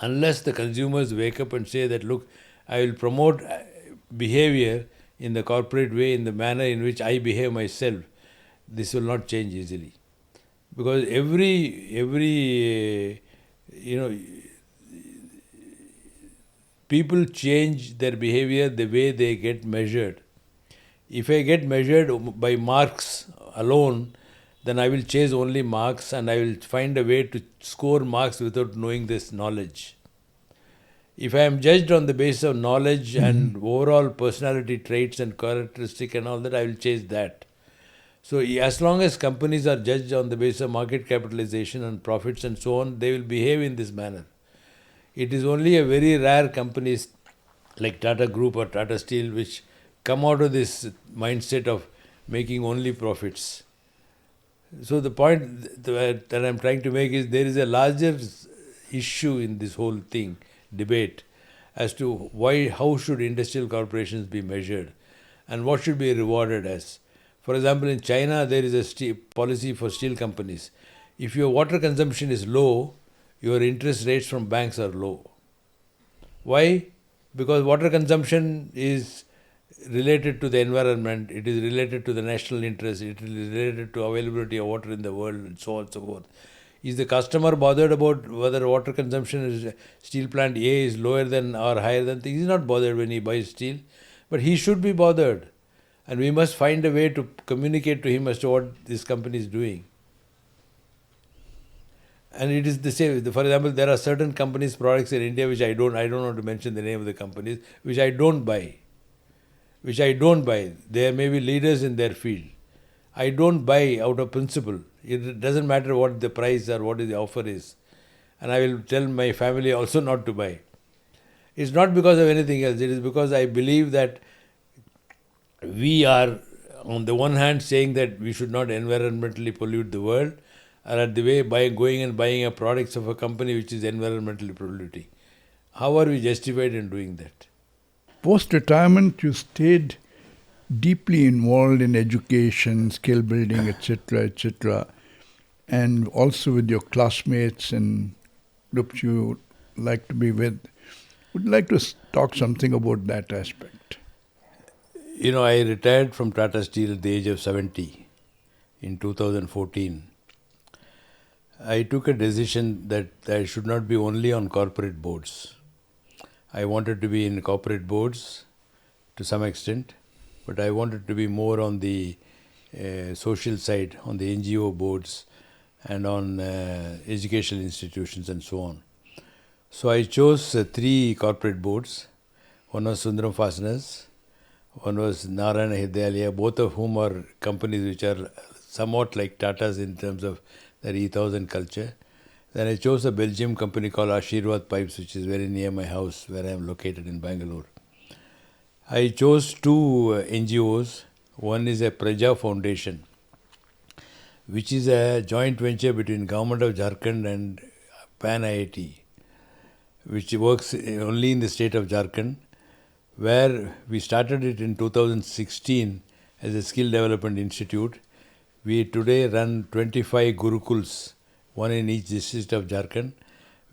Unless the consumers wake up and say that, look, I will promote behavior in the corporate way, in the manner in which I behave myself, this will not change easily. Because every people change their behavior the way they get measured. If I get measured by marks alone, then I will chase only marks and I will find a way to score marks without knowing this knowledge. If I am judged on the basis of knowledge and overall personality traits and characteristic and all that, I will chase that. So as long as companies are judged on the basis of market capitalization and profits and so on, they will behave in this manner. It is only a very rare companies like Tata Group or Tata Steel which come out of this mindset of making only profits. So the point that I'm trying to make is there is a larger issue in this whole thing, debate, as to how should industrial corporations be measured and what should be rewarded as. For example, in China, there is a policy for steel companies. If your water consumption is low, your interest rates from banks are low. Why? Because water consumption is related to the environment, it is related to the national interest, it is related to availability of water in the world, and so on and so forth. Is the customer bothered about whether water consumption is steel plant A is lower than or higher than? He is not bothered when he buys steel, but he should be bothered. And we must find a way to communicate to him as to what this company is doing. And it is the same. For example, there are certain companies' products in India which I don't want to mention the name of the companies, which I don't buy. They may be leaders in their field. I don't buy out of principle. It doesn't matter what the price or what the offer is. And I will tell my family also not to buy. It's not because of anything else. It is because I believe that we are, on the one hand, saying that we should not environmentally pollute the world, and at the way by going and buying a products of a company which is environmentally polluting. How are we justified in doing that? Post-retirement, you stayed deeply involved in education, skill building, etc., and also with your classmates and groups you like to be with. Would you like to talk something about that aspect? I retired from Tata Steel at the age of 70 in 2014. I took a decision that I should not be only on corporate boards. I wanted to be in corporate boards to some extent, but I wanted to be more on the social side, on the NGO boards and on educational institutions and so on. So I chose 3 corporate boards. One was Sundaram Fasteners, one was Narayana Hridayalaya, both of whom are companies which are somewhat like Tata's in terms of their ethos and culture. Then I chose a Belgium company called Ashirwad Pipes, which is very near my house where I am located in Bangalore. I chose 2 NGOs. One is a Praja Foundation, which is a joint venture between Government of Jharkhand and Pan IIT, which works only in the state of Jharkhand, where we started it in 2016 as a skill development institute. We today run 25 Gurukuls, one in each district of Jharkhand.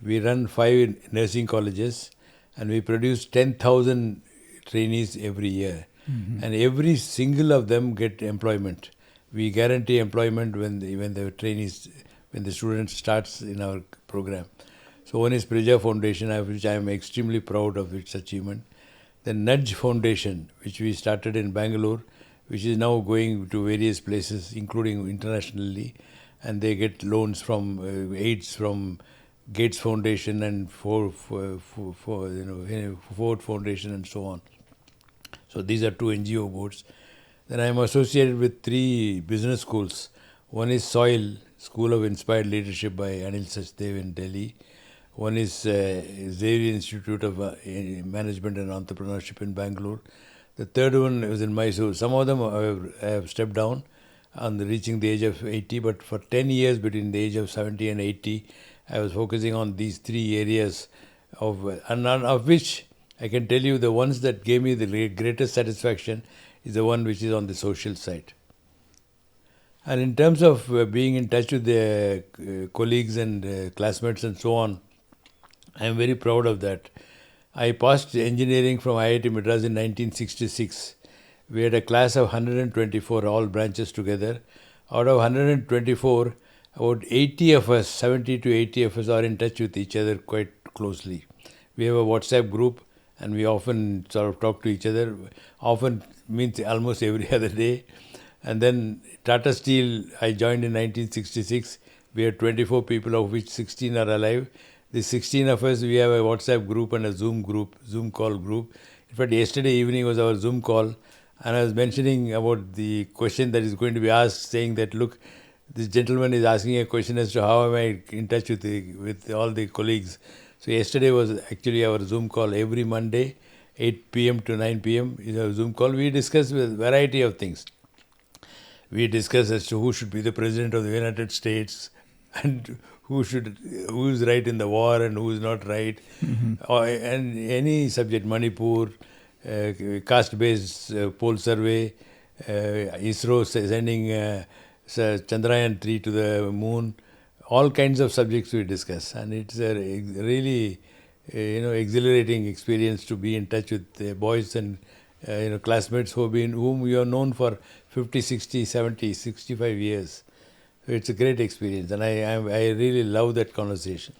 We run 5 nursing colleges and we produce 10,000 trainees every year. Mm-hmm. And every single of them get employment. We guarantee employment when the student starts in our program. So one is Praja Foundation, of which I am extremely proud of its achievement. The Nudge Foundation, which we started in Bangalore, which is now going to various places, including internationally, and they get loans from aids from Gates Foundation and Ford Foundation and so on. So these are 2 NGO boards. Then I am associated with 3 business schools. One is Soil, School of Inspired Leadership by Anil Sachdev in Delhi. One is Xavier Institute of Management and Entrepreneurship in Bangalore. The third one was in Mysore. Some of them have stepped down on reaching the age of 80, but for 10 years between the age of 70 and 80, I was focusing on these 3 areas of which I can tell you the ones that gave me the greatest satisfaction is the one which is on the social side. And in terms of being in touch with the colleagues and classmates and so on, I am very proud of that. I passed engineering from IIT Madras in 1966. We had a class of 124, all branches together. Out of 124, about 80 of us, 70 to 80 of us are in touch with each other quite closely. We have a WhatsApp group and we often sort of talk to each other. Often means almost every other day. And then Tata Steel, I joined in 1966. We had 24 people, of which 16 are alive. The 16 of us, we have a WhatsApp group and a Zoom call group. In fact, yesterday evening was our Zoom call, and I was mentioning about the question that is going to be asked, saying that, look, this gentleman is asking a question as to how am I in touch with all the colleagues. So yesterday was actually our Zoom call. Every Monday, 8 p.m. to 9 p.m. is our Zoom call. We discuss a variety of things. We discuss as to who should be the president of the United States and who is right in the war and who is not right, and any subject, Manipur, caste-based poll survey, ISRO sending Chandrayaan 3 to the moon, all kinds of subjects we discuss, and it's a really exhilarating experience to be in touch with boys and classmates whom you have known for 50, 60, 70, 65 years. So it's a great experience, and I really love that conversation.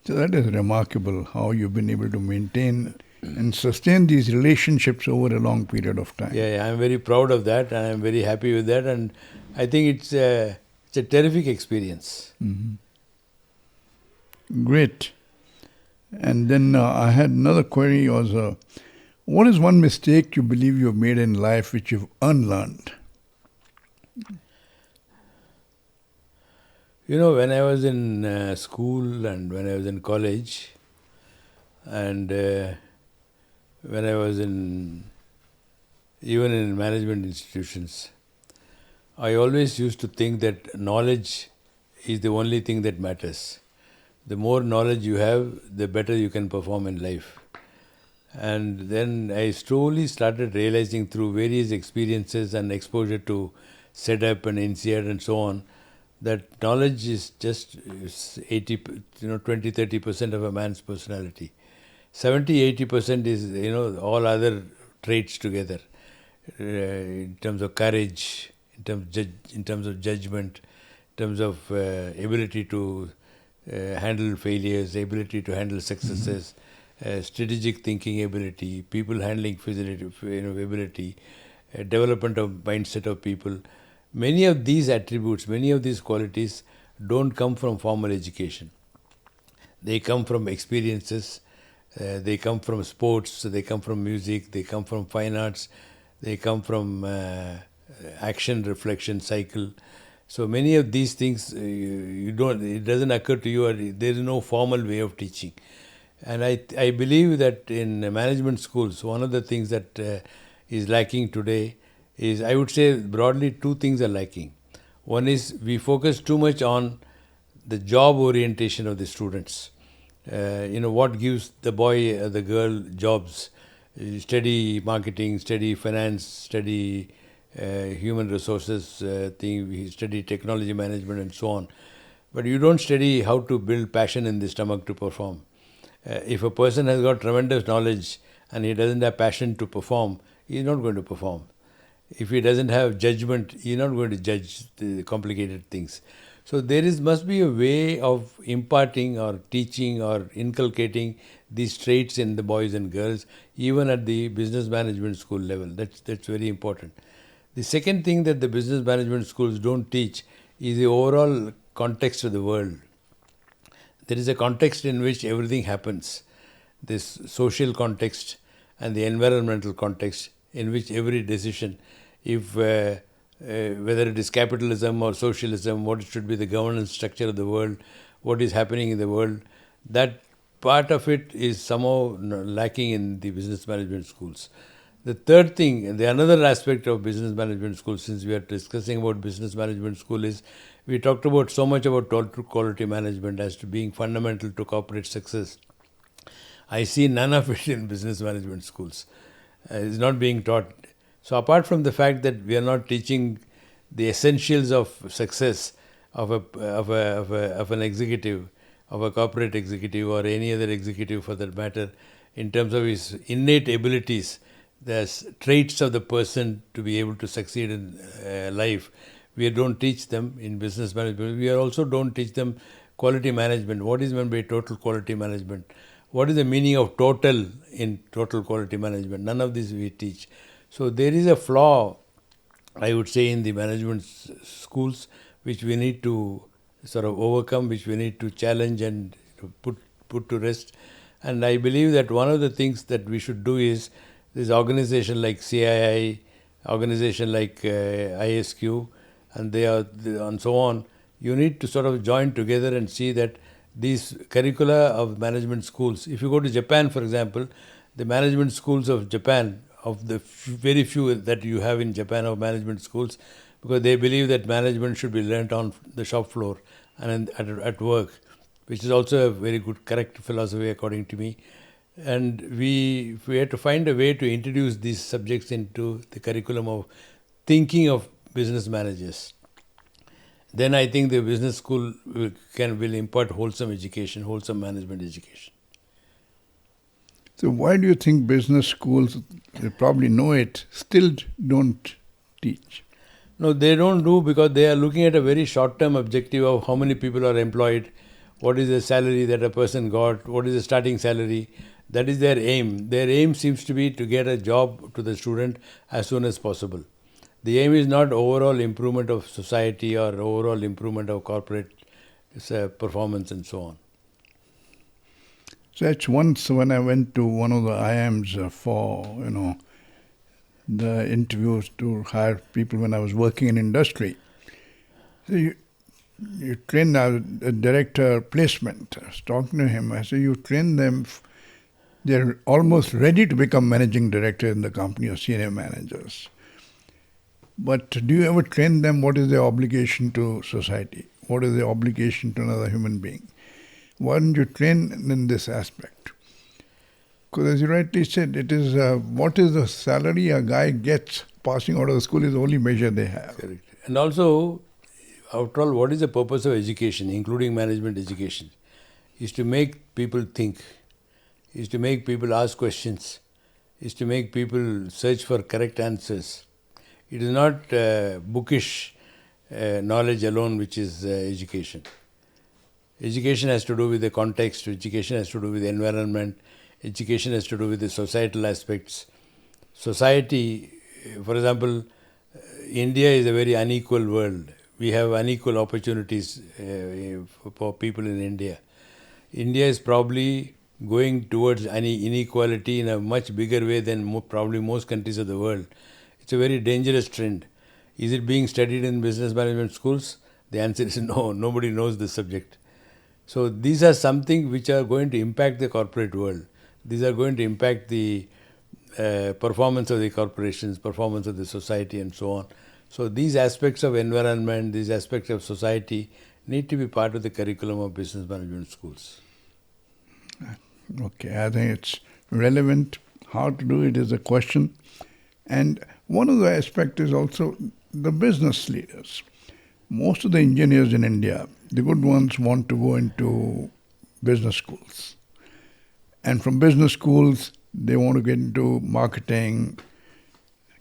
So that is remarkable how you've been able to maintain and sustain these relationships over a long period of time. Yeah, I'm very proud of that, and I'm very happy with that, and I think it's a terrific experience. Mm-hmm. Great. And then I had another query was, what is one mistake you believe you've made in life which you've unlearned? When I was in school and when I was in college and when I was even in management institutions, I always used to think that knowledge is the only thing that matters. The more knowledge you have, the better you can perform in life. And then I slowly started realizing through various experiences and exposure to SEDAP and INSEAD and so on, that knowledge is just 20-30% of a man's personality. 70-80% is all other traits together, in terms of courage, in terms of judgment, in terms of ability to handle failures, ability to handle successes, strategic thinking ability, people handling ability, development of mindset of people. Many of these attributes, many of these qualities don't come from formal education. They come from experiences, they come from sports, they come from music, they come from fine arts, they come from action reflection cycle. So many of these things it doesn't occur to you, or there is no formal way of teaching. And I believe that in management schools, one of the things that is lacking today is, I would say broadly, two things are lacking. One is we focus too much on the job orientation of the students. What gives the boy or the girl jobs? Study marketing, study finance, study human resources, study technology management and so on. But you don't study how to build passion in the stomach to perform. If a person has got tremendous knowledge and he doesn't have passion to perform, he is not going to perform. If he doesn't have judgment, he is not going to judge the complicated things. So must be a way of imparting or teaching or inculcating these traits in the boys and girls, even at the business management school level. That's very important. The second thing that the business management schools don't teach is the overall context of the world. There is a context in which everything happens. This social context and the environmental context in which every decision, whether it is capitalism or socialism, what should be the governance structure of the world, what is happening in the world, that part of it is somehow lacking in the business management schools. The third thing, the another aspect of business management school, since we are discussing about business management school, is we talked about so much about total quality management as to being fundamental to corporate success. I see none of it in business management schools. It's not being taught. So apart from the fact that we are not teaching the essentials of success of an executive, of a corporate executive or any other executive for that matter, in terms of his innate abilities, the traits of the person to be able to succeed in life, we don't teach them in business management. We also don't teach them quality management. What is meant by total quality management? What is the meaning of total in total quality management? None of this we teach. So there is a flaw, I would say, in the management schools, which we need to sort of overcome, which we need to challenge and put to rest. And I believe that one of the things that we should do is this organization like CII, organization like ISQ, and so on. You need to sort of join together and see that these curricula of management schools, if you go to Japan, for example, the management schools of Japan, of the very few that you have in Japan of management schools, because they believe that management should be learnt on the shop floor and at work, which is also a very good, correct philosophy according to me. And we have to find a way to introduce these subjects into the curriculum of thinking of business managers. Then I think the business school will impart wholesome education, wholesome management education. So why do you think business schools, they probably know it, still don't teach? No, they don't do, because they are looking at a very short-term objective of how many people are employed, what is the salary that a person got, what is the starting salary. That is their aim. Their aim seems to be to get a job to the student as soon as possible. The aim is not overall improvement of society or overall improvement of corporate performance and so on. So that's once when I went to one of the IIMs for, the interviews to hire people when I was working in industry. So you train a director placement. I was talking to him. I said, you train them, they're almost ready to become managing director in the company or senior managers. But do you ever train them what is their obligation to society? What is their obligation to another human being? Why don't you train in this aspect? Because as you rightly said, it is what is the salary a guy gets passing out of the school is the only measure they have. Correct. And also, after all, what is the purpose of education, including management education? Is to make people think, is to make people ask questions, is to make people search for correct answers. It is not bookish knowledge alone which is education. Education has to do with the context, education has to do with the environment, education has to do with the societal aspects. Society, for example, India is a very unequal world. We have unequal opportunities for people in India. India is probably going towards inequality in a much bigger way than probably most countries of the world. It's a very dangerous trend. Is it being studied in business management schools? The answer is no. Nobody knows the subject. So these are something which are going to impact the corporate world. These are going to impact the performance of the corporations, performance of the society and so on. So these aspects of environment, these aspects of society need to be part of the curriculum of business management schools. Okay, I think it's relevant. How to do it is a question. And one of the aspects is also the business leaders. Most of the engineers in India, the good ones, want to go into business schools. And from business schools, they want to get into marketing,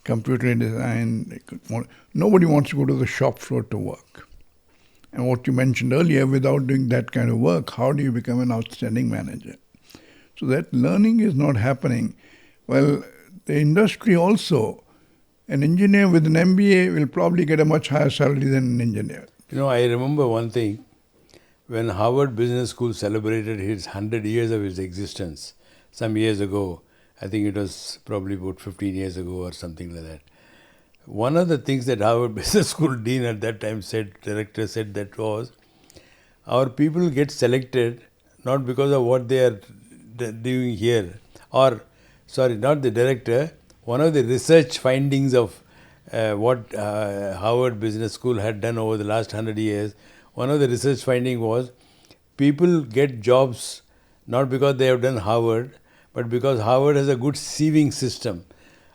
computer design. Nobody wants to go to the shop floor to work. And what you mentioned earlier, without doing that kind of work, how do you become an outstanding manager? So that learning is not happening. Well, the industry also, an engineer with an MBA will probably get a much higher salary than an engineer. I remember one thing. When Harvard Business School celebrated its 100 years of its existence, some years ago, I think it was probably about 15 years ago or something like that. One of the things that Harvard Business School dean at that time director said that was, our people get selected not because of what they are doing here, not the director, one of the research findings of what Harvard Business School had done over the last 100 years, one of the research finding was people get jobs not because they have done Harvard, but because Harvard has a good sieving system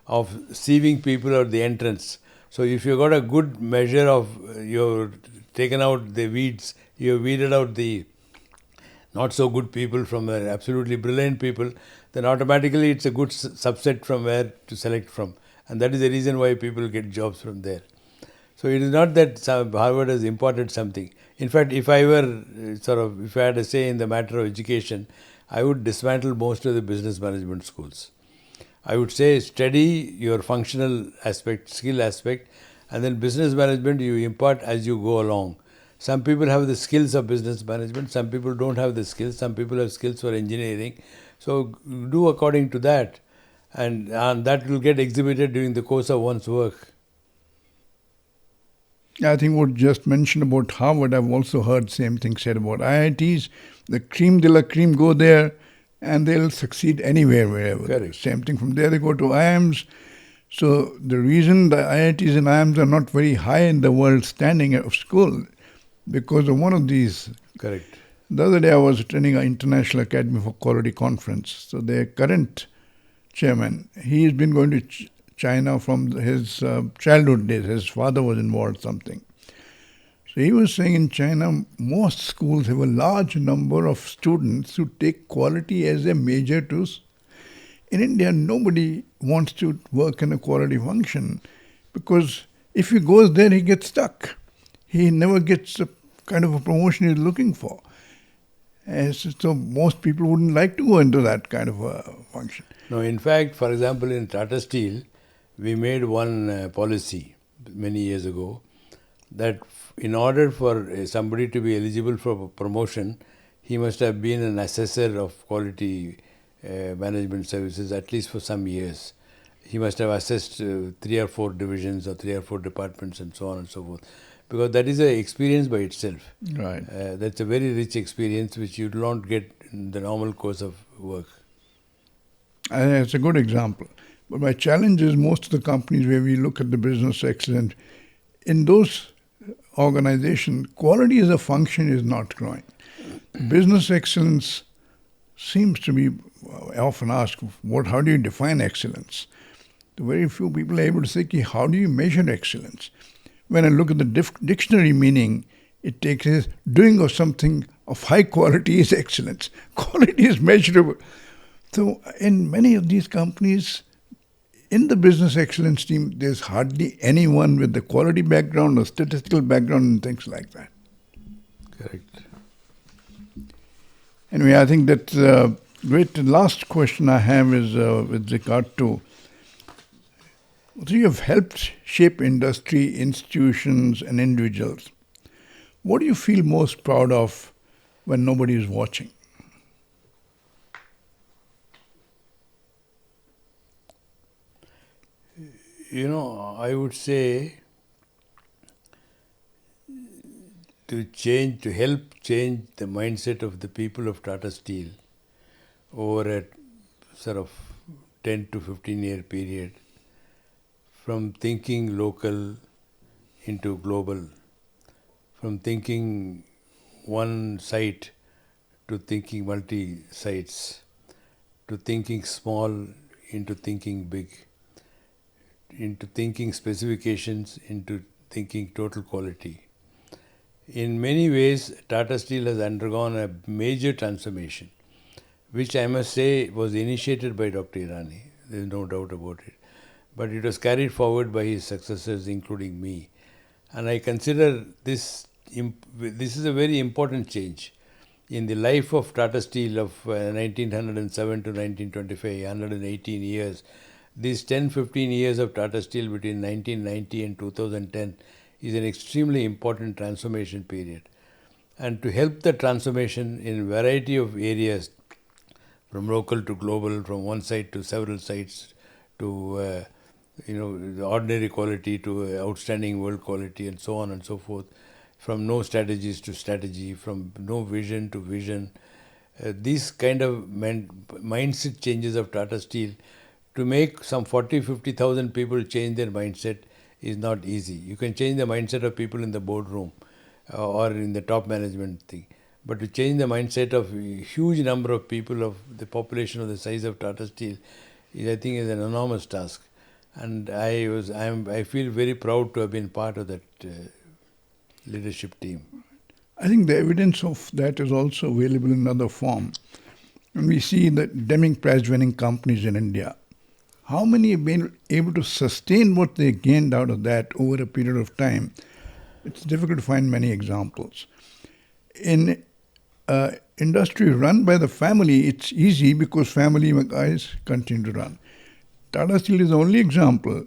of sieving people at the entrance. So if you got a good measure of, you've taken out the weeds, you've weeded out the not so good people from the absolutely brilliant people, then automatically it's a good subset from where to select from. And that is the reason why people get jobs from there. So it is not that Harvard has imported something. In fact, if I were if I had a say in the matter of education, I would dismantle most of the business management schools. I would say study your functional aspect, skill aspect, and then business management you impart as you go along. Some people have the skills of business management, some people don't have the skills, some people have skills for engineering. So do according to that, and that will get exhibited during the course of one's work. I think what just mentioned about Harvard, I've also heard same thing said about IITs. The cream de la cream go there and they'll succeed anywhere, wherever. Correct. Same thing from there, they go to IIMs. So the reason the IITs and IIMs are not very high in the world standing of school, because of one of these. Correct. The other day I was attending an International Academy for Quality conference. So their current chairman, he's been going to China from his childhood days. His father was involved in something. So he was saying in China, most schools have a large number of students who take quality as a major too. In India, nobody wants to work in a quality function because if he goes there, he gets stuck. He never gets the kind of a promotion he's looking for. And so most people wouldn't like to go into that kind of a function. No, in fact, for example, in Tata Steel, we made one policy many years ago that in order for somebody to be eligible for promotion, he must have been an assessor of quality management services at least for some years. He must have assessed 3 or 4 divisions or 3 or 4 departments and so on and so forth. Because that is an experience by itself. Right. That's a very rich experience which you do not get in the normal course of work. It's a good example. But my challenge is most of the companies where we look at the business excellence, in those organizations, quality as a function is not growing. Business excellence seems to be, I often ask, how do you define excellence? Very few people are able to say, how do you measure excellence? When I look at the dictionary meaning, it takes as doing of something of high quality is excellence. Quality is measurable. So in many of these companies, in the business excellence team, there's hardly anyone with the quality background or statistical background and things like that. Correct. Anyway, I think that great. The last question I have is with regard to, so you have helped shape industry, institutions and individuals. What do you feel most proud of when nobody is watching? I would say to help change the mindset of the people of Tata Steel over a sort of 10 to 15 year period, from thinking local into global, from thinking one site to thinking multi-sites, to thinking small into thinking big, into thinking specifications into thinking total quality. In many ways, Tata Steel has undergone a major transformation, which I must say was initiated by Dr. Irani. There is no doubt about it. But it was carried forward by his successors, including me. And I consider this is a very important change in the life of Tata Steel of 1907 to 1925, 118 years. These 10-15 years of Tata Steel between 1990 and 2010 is an extremely important transformation period. And to help the transformation in a variety of areas, from local to global, from one site to several sites, to the ordinary quality to outstanding world quality and so on and so forth, from no strategies to strategy, from no vision to vision. These kind of mindset changes of Tata Steel To make some 40,000-50,000 people change their mindset is not easy. You can change the mindset of people in the boardroom or in the top management thing. But to change the mindset of a huge number of people of the population of the size of Tata Steel I think is an enormous task. And I feel very proud to have been part of that leadership team. I think the evidence of that is also available in another form. And we see the Deming Prize-winning companies in India. How many have been able to sustain what they gained out of that over a period of time? It's difficult to find many examples. In industry run by the family, it's easy because family guys continue to run. Tata Steel is the only example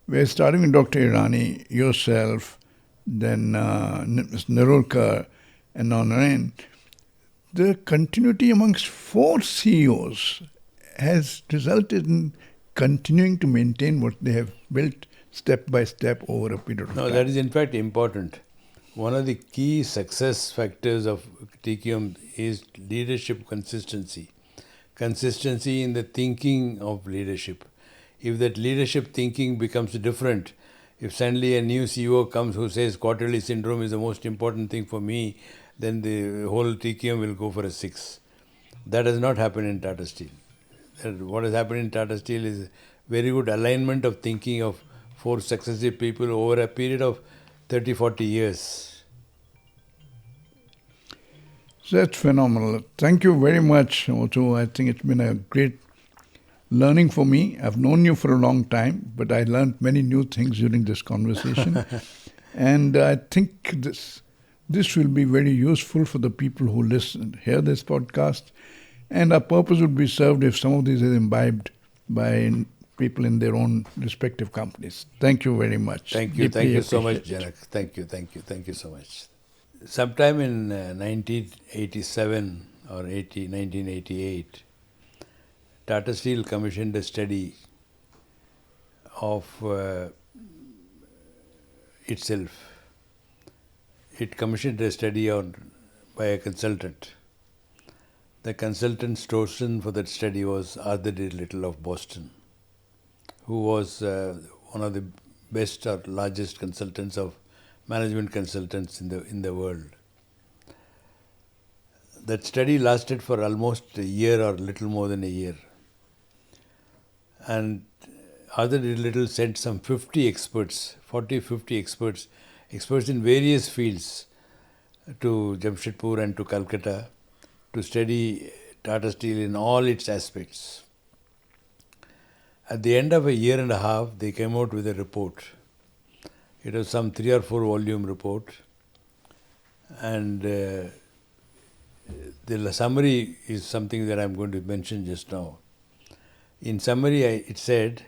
where, starting with Dr. Irani, yourself, then Mr. Nerurkar, and on and on, the continuity amongst 4 CEOs has resulted in continuing to maintain what they have built step by step over a period of time. No, that is in fact important. One of the key success factors of TQM is leadership consistency. Consistency in the thinking of leadership. If that leadership thinking becomes different, if suddenly a new CEO comes who says quarterly syndrome is the most important thing for me, then the whole TQM will go for a 6. That has not happened in Tata Steel. What has happened in Tata Steel is very good alignment of thinking of 4 successive people over a period of 30-40 years. So that's phenomenal. Thank you very much, Muthu. I think it's been a great learning for me. I've known you for a long time, but I learned many new things during this conversation. And I think this will be very useful for the people who hear this podcast. And our purpose would be served if some of these are imbibed by people in their own respective companies. Thank you very much. Thank you. Thank you so much, Janak. Thank you so much. Sometime in 1987 or 1988, Tata Steel commissioned a study of itself. It commissioned a study by a consultant. The consultant's chosen for that study was Arthur D. Little of Boston, who was one of the best or largest consultants of management consultants in the world. That study lasted for almost a year or little more than a year. And Arthur D. Little sent some 50 experts, 50 experts in various fields to Jamshedpur and to Calcutta to study Tata Steel in all its aspects. At the end of a year and a half, they came out with a report. It was some 3 or 4 volume report. And the summary is something that I'm going to mention just now. In summary, it said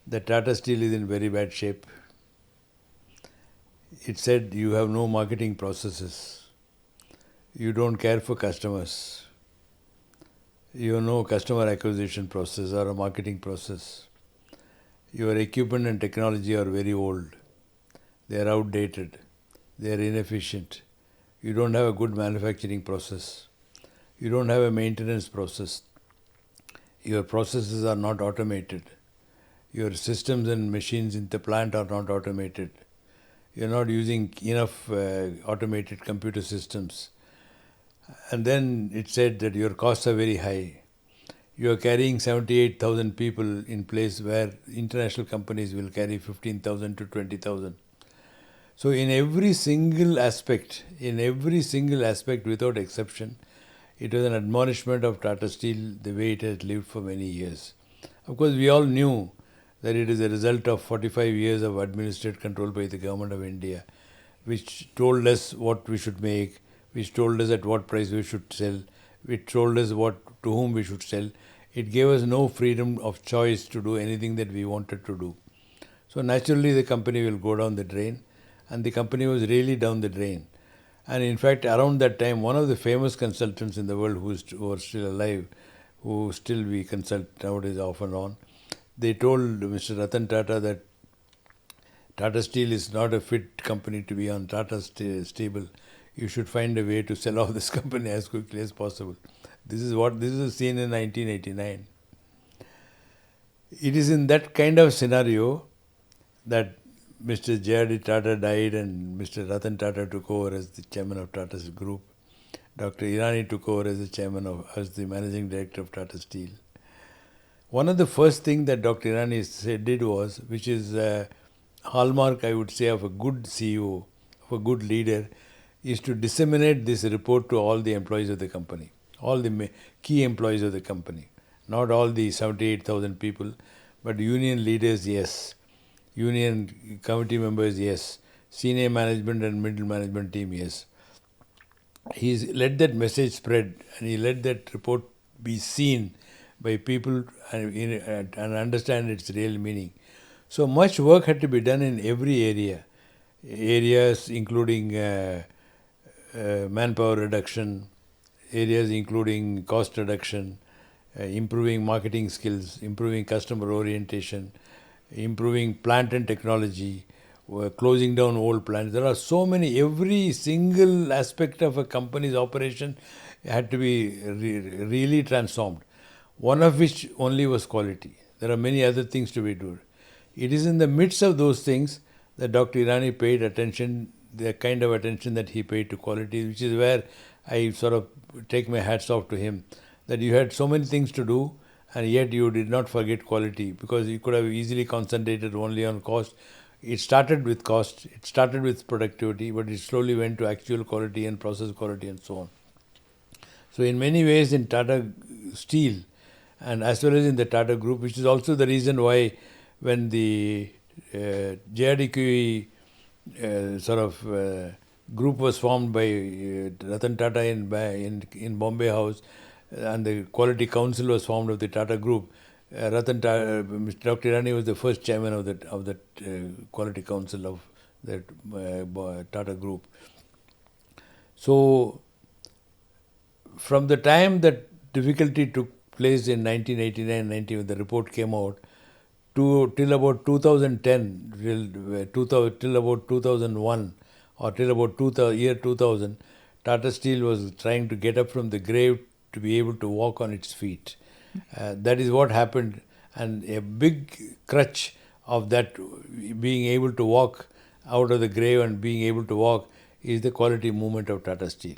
that Tata Steel is in very bad shape. It said you have no marketing processes. You don't care for customers. You have no customer acquisition process or a marketing process. Your equipment and technology are very old. They are outdated. They are inefficient. You don't have a good manufacturing process. You don't have a maintenance process. Your processes are not automated. Your systems and machines in the plant are not automated. You're not using enough automated computer systems. And then it said that your costs are very high. You are carrying 78,000 people in place where international companies will carry 15,000 to 20,000. So in every single aspect without exception, it was an admonishment of Tata Steel the way it has lived for many years. Of course, we all knew that it is a result of 45 years of administrative control by the government of India, which told us what we should make, which told us at what price we should sell, which told us to whom we should sell. It gave us no freedom of choice to do anything that we wanted to do. So naturally the company will go down the drain, and the company was really down the drain. And in fact, around that time, one of the famous consultants in the world who are still alive, who still we consult nowadays off and on, they told Mr. Ratan Tata that Tata Steel is not a fit company to be on Tata stable. You should find a way to sell off this company as quickly as possible. This is a scene in 1989. It is in that kind of scenario that Mr. J.R.D. Tata died and Mr. Ratan Tata took over as the chairman of Tata's group. Dr. Irani took over as the chairman as the managing director of Tata Steel. One of the first things that Dr. Irani did was, which is a hallmark, I would say, of a good CEO, of a good leader, is to disseminate this report to all the employees of the company, all the key employees of the company. Not all the 78,000 people, but union leaders, yes. Union committee members, yes. Senior management and middle management team, yes. He's let that message spread and he let that report be seen by people and understand its real meaning. So much work had to be done in every area. Areas including manpower reduction, areas including cost reduction, improving marketing skills, improving customer orientation, improving plant and technology, closing down old plants. There are so many, every single aspect of a company's operation had to be really transformed. One of which only was quality. There are many other things to be done. It is in the midst of those things that Dr. Irani paid attention, the kind of attention that he paid to quality, which is where I sort of take my hats off to him, that you had so many things to do and yet you did not forget quality, because you could have easily concentrated only on cost. It started with cost, it started with productivity, but it slowly went to actual quality and process quality and so on. So in many ways in Tata Steel and as well as in the Tata Group, which is also the reason why when the JRDQE group was formed by Ratan Tata in Bombay House, and the Quality Council was formed of the Tata Group. Ratan Tata, Mr. Dr. Irani was the first chairman of that Quality Council of that Tata Group. So, from the time that difficulty took place in 1989-90, when the report came out, till about 2010, till about 2001, or till about year 2000, Tata Steel was trying to get up from the grave to be able to walk on its feet. That is what happened, and a big crutch of that being able to walk out of the grave and being able to walk is the quality movement of Tata Steel.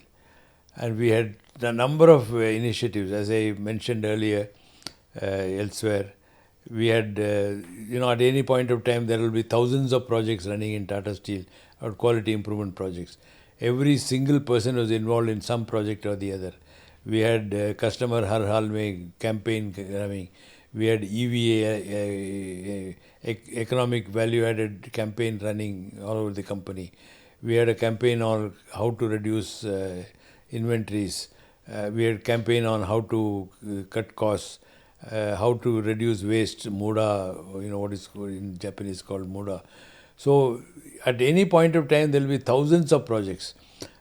And we had a number of initiatives, as I mentioned earlier, elsewhere. We had, at any point of time, there will be thousands of projects running in Tata Steel, or quality improvement projects. Every single person was involved in some project or the other. We had Customer Har Hal Mein campaign running. We had EVA, Economic Value Added campaign running all over the company. We had a campaign on how to reduce inventories. We had a campaign on how to cut costs, how to reduce waste, Muda, what is in Japanese called Muda. So at any point of time, there will be thousands of projects.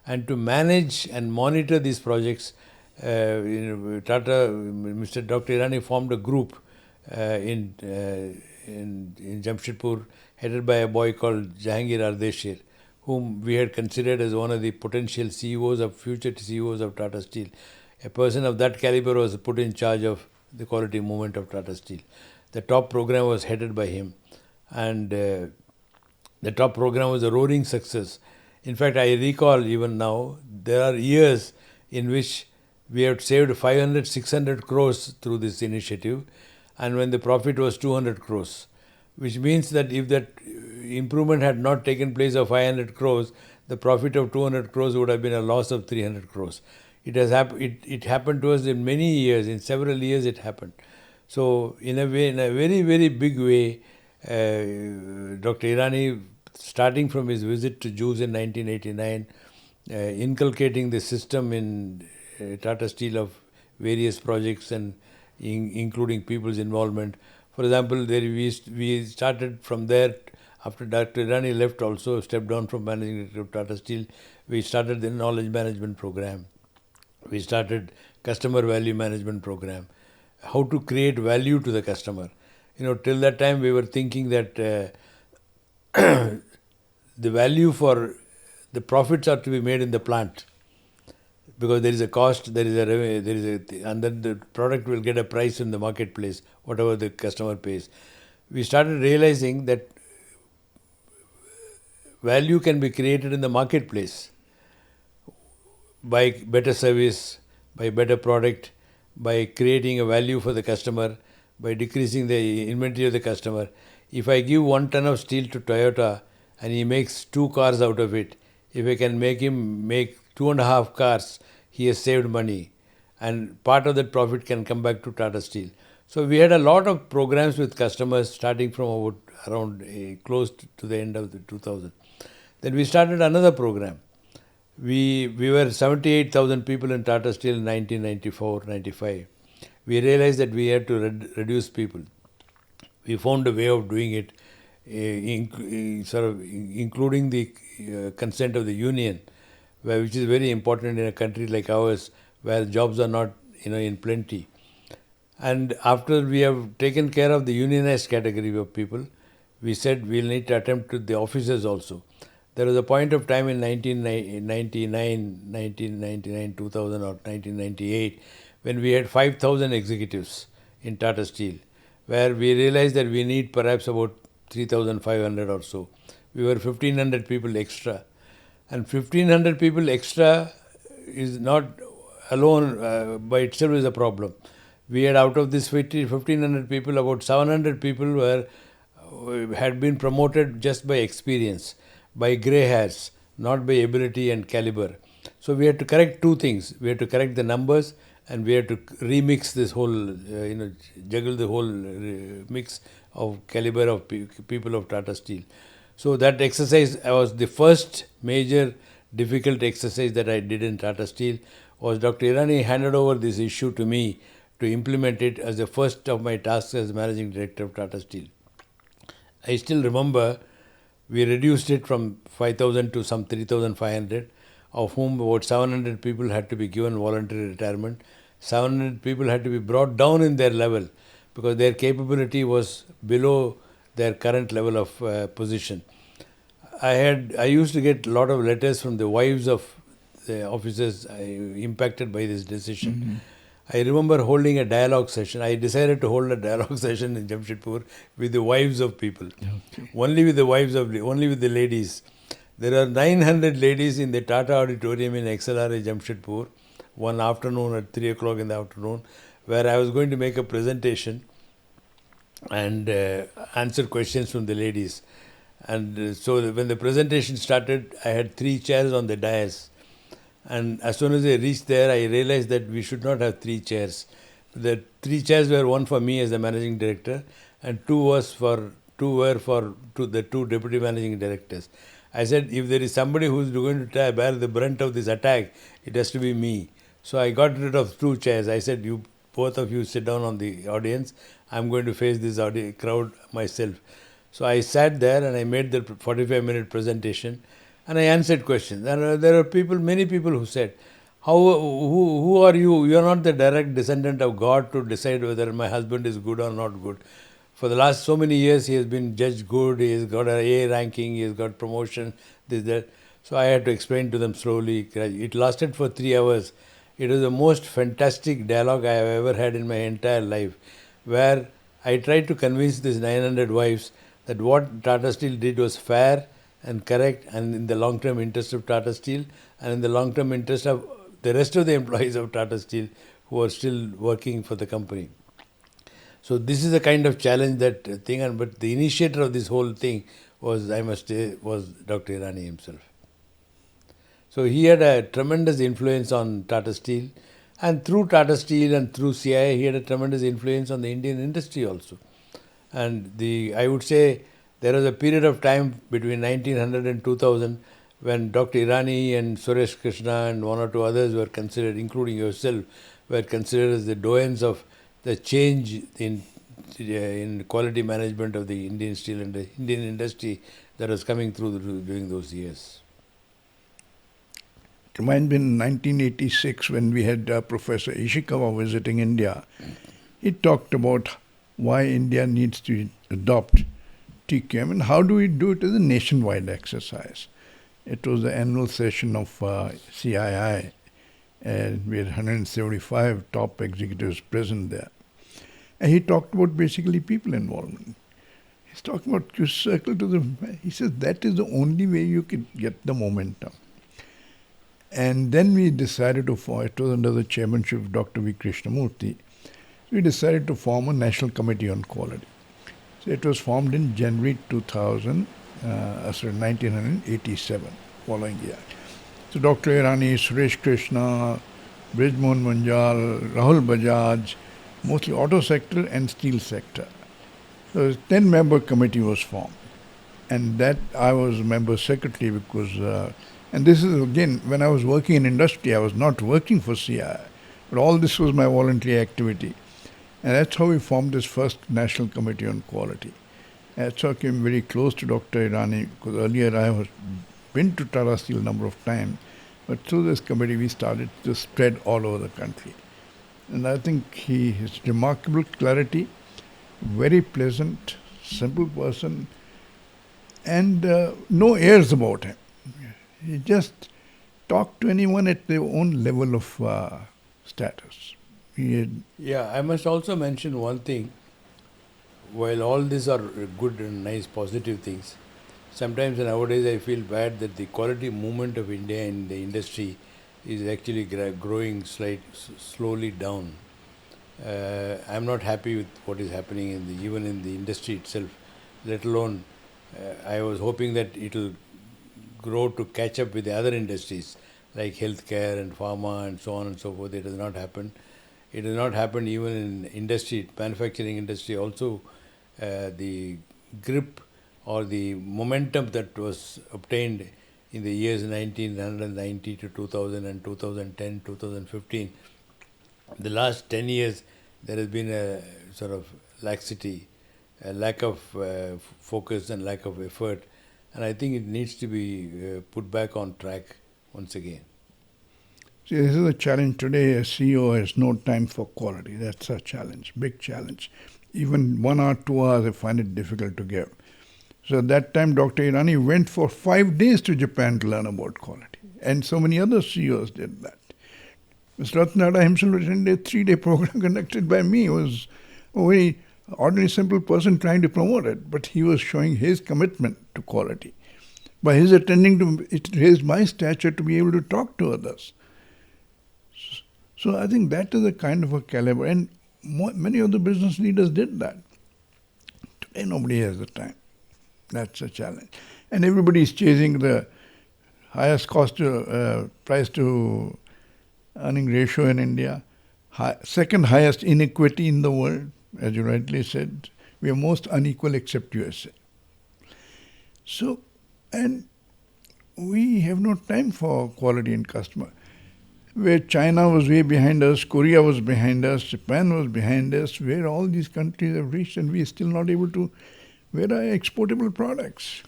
And to manage and monitor these projects, Mr. Dr. Irani formed a group in Jamshedpur, headed by a boy called Jahangir Ardeshir, whom we had considered as one of the potential future CEOs of Tata Steel. A person of that caliber was put in charge of the quality movement of Tata Steel. The top program was headed by him, and the top program was a roaring success. In fact, I recall even now, there are years in which we have saved 500, 600 crores through this initiative, and when the profit was 200 crores, which means that if that improvement had not taken place of 500 crores, the profit of 200 crores would have been a loss of 300 crores. It happened to us in many years, in several years it happened. So in a very, very big way, Dr. Irani, starting from his visit to Jews in 1989, inculcating the system in Tata Steel of various projects and including people's involvement. For example, we started from there. After Dr. Irani left, also stepped down from managing director of Tata Steel, we started the knowledge management program. We started customer value management program. How to create value to the customer. Till that time we were thinking that the value for the profits are to be made in the plant. because there is a cost, there is a revenue, and then the product will get a price in the marketplace, whatever the customer pays. We started realizing that value can be created in the marketplace by better service, by better product, by creating a value for the customer, by decreasing the inventory of the customer. If I give 1 ton of steel to Toyota and he makes 2 cars out of it, if I can make him make 2.5 cars, he has saved money. And part of that profit can come back to Tata Steel. So we had a lot of programs with customers starting from about around close to the end of the 2000. Then we started another program. We were 78,000 people in Tata Steel in 1994-95. We realized that we had to reduce people. We found a way of doing it, including the consent of the union, which is very important in a country like ours, where jobs are not in plenty. And after we have taken care of the unionized category of people, we said we'll need to attempt to the officers also. There was a point of time in 1999, 2000 or 1998 when we had 5,000 executives in Tata Steel, where we realized that we need perhaps about 3,500 or so. We were 1,500 people extra. And 1,500 people extra is not alone by itself is a problem. We had out of this 1,500 people, about 700 people had been promoted just by experience, by grey hairs, not by ability and caliber. So we had to correct two things. We had to correct the numbers, and we had to remix this whole, juggle the whole mix of caliber of people of Tata Steel. So that exercise was the first major difficult exercise that I did in Tata Steel. Was Dr. Irani handed over this issue to me to implement it as the first of my tasks as Managing Director of Tata Steel. I still remember we reduced it from 5,000 to some 3,500, of whom about 700 people had to be given voluntary retirement. 700 people had to be brought down in their level because their capability was below their current level of position. I used to get a lot of letters from the wives of the officers impacted by this decision. Mm-hmm. I remember holding a dialogue session. I decided to hold a dialogue session in Jamshedpur with the wives of people. Okay. Only with the ladies. There are 900 ladies in the Tata Auditorium in XLRA Jamshedpur one afternoon at 3 o'clock in the afternoon, where I was going to make a presentation and answer questions from the ladies. And so when the presentation started, I had 3 chairs on the dais. And as soon as I reached there, I realized that we should not have 3 chairs. The 3 chairs were one for me as the managing director, and two were for the 2 deputy managing directors. I said, if there is somebody who is going to bear the brunt of this attack, it has to be me. So I got rid of 2 chairs. I said, both of you sit down on the audience. I'm going to face this crowd myself. So I sat there and I made the 45-minute presentation. And I answered questions. And there are many people who said, who are you? You are not the direct descendant of God to decide whether my husband is good or not good. For the last so many years, he has been judged good, he has got an A ranking, he has got promotion, this, that. So I had to explain to them slowly. It lasted for 3 hours. It was the most fantastic dialogue I have ever had in my entire life, where I tried to convince these 900 wives that what Tata Steel did was fair and correct, and in the long-term interest of Tata Steel, and in the long-term interest of the rest of the employees of Tata Steel who are still working for the company. So this is the kind of challenge but the initiator of this whole thing was Dr. Irani himself. So he had a tremendous influence on Tata Steel, and through Tata Steel and through CIA, he had a tremendous influence on the Indian industry also. And I would say there was a period of time between 1900 and 2000 when Dr. Irani and Suresh Krishna and one or two others were considered, including yourself, were considered as the doyens of the change in quality management of the Indian steel and the Indian industry that was coming through during those years. It reminds me in 1986 when we had Professor Ishikawa visiting India. He talked about why India needs to adopt TQM and how do we do it as a nationwide exercise. It was the annual session of CII And we had 175 top executives present there. And he talked about basically people involvement. He's talking about you circle to the... He says that is the only way you can get the momentum. And then we decided to form, it was under the chairmanship of Dr. V. Krishnamurthy, we decided to form a National Committee on Quality. So it was formed in January 1987, following year. So Dr. Irani, Suresh Krishna, Brijmohan Manjal, Rahul Bajaj, mostly auto sector and steel sector. So a 10-member committee was formed. And that I was member secretary because, and this is again, when I was working in industry, I was not working for CII, but all this was my voluntary activity. And that's how we formed this first National Committee on Quality. That's how I came very close to Dr. Irani, because earlier I was been to Tata Steel a number of times, but through this committee we started to spread all over the country. And I think he has remarkable clarity, very pleasant, simple person, and no airs about him. He just talked to anyone at their own level of status. Yeah, I must also mention one thing. While all these are good and nice positive things, sometimes nowadays I feel bad that the quality movement of India in the industry is actually growing slowly down. I'm not happy with what is happening even in the industry itself, let alone I was hoping that it will grow to catch up with the other industries like healthcare and pharma and so on and so forth. It has not happened. It has not happened even in industry, manufacturing industry also. The grip or the momentum that was obtained in the years 1990 to 2000 and 2010, 2015, the last 10 years there has been a sort of laxity, a lack of focus and lack of effort, and I think it needs to be put back on track once again. See, this is a challenge today. A CEO has no time for quality. That's a challenge, big challenge. Even 1 hour, 2 hours, I find it difficult to give. So at that time, Dr. Irani went for 5 days to Japan to learn about quality. And so many other CEOs did that. Mr. Ratan Tata himself attended a 3-day program conducted by me. He was a very ordinary, simple person trying to promote it. But he was showing his commitment to quality. By his attending to it raised my stature to be able to talk to others. So I think that is a kind of a caliber. And many of the business leaders did that. Today nobody has the time. That's a challenge. And everybody is chasing the highest price to earning ratio in India, second highest inequity in the world, as you rightly said. We are most unequal except USA. So, and we have no time for quality and customer. Where China was way behind us, Korea was behind us, Japan was behind us, where all these countries have reached and we are still not able to, where are exportable products?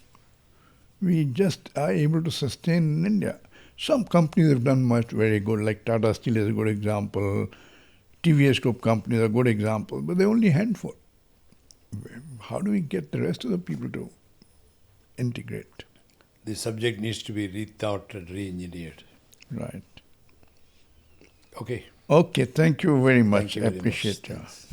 We just are able to sustain in India. Some companies have done much very good, like Tata Steel is a good example, TVS Group companies are a good example, but they're only a handful. How do we get the rest of the people to integrate? The subject needs to be rethought and re-engineered. Right. Okay. Okay, thank you very much. Thank you I very appreciate much. you. Thanks.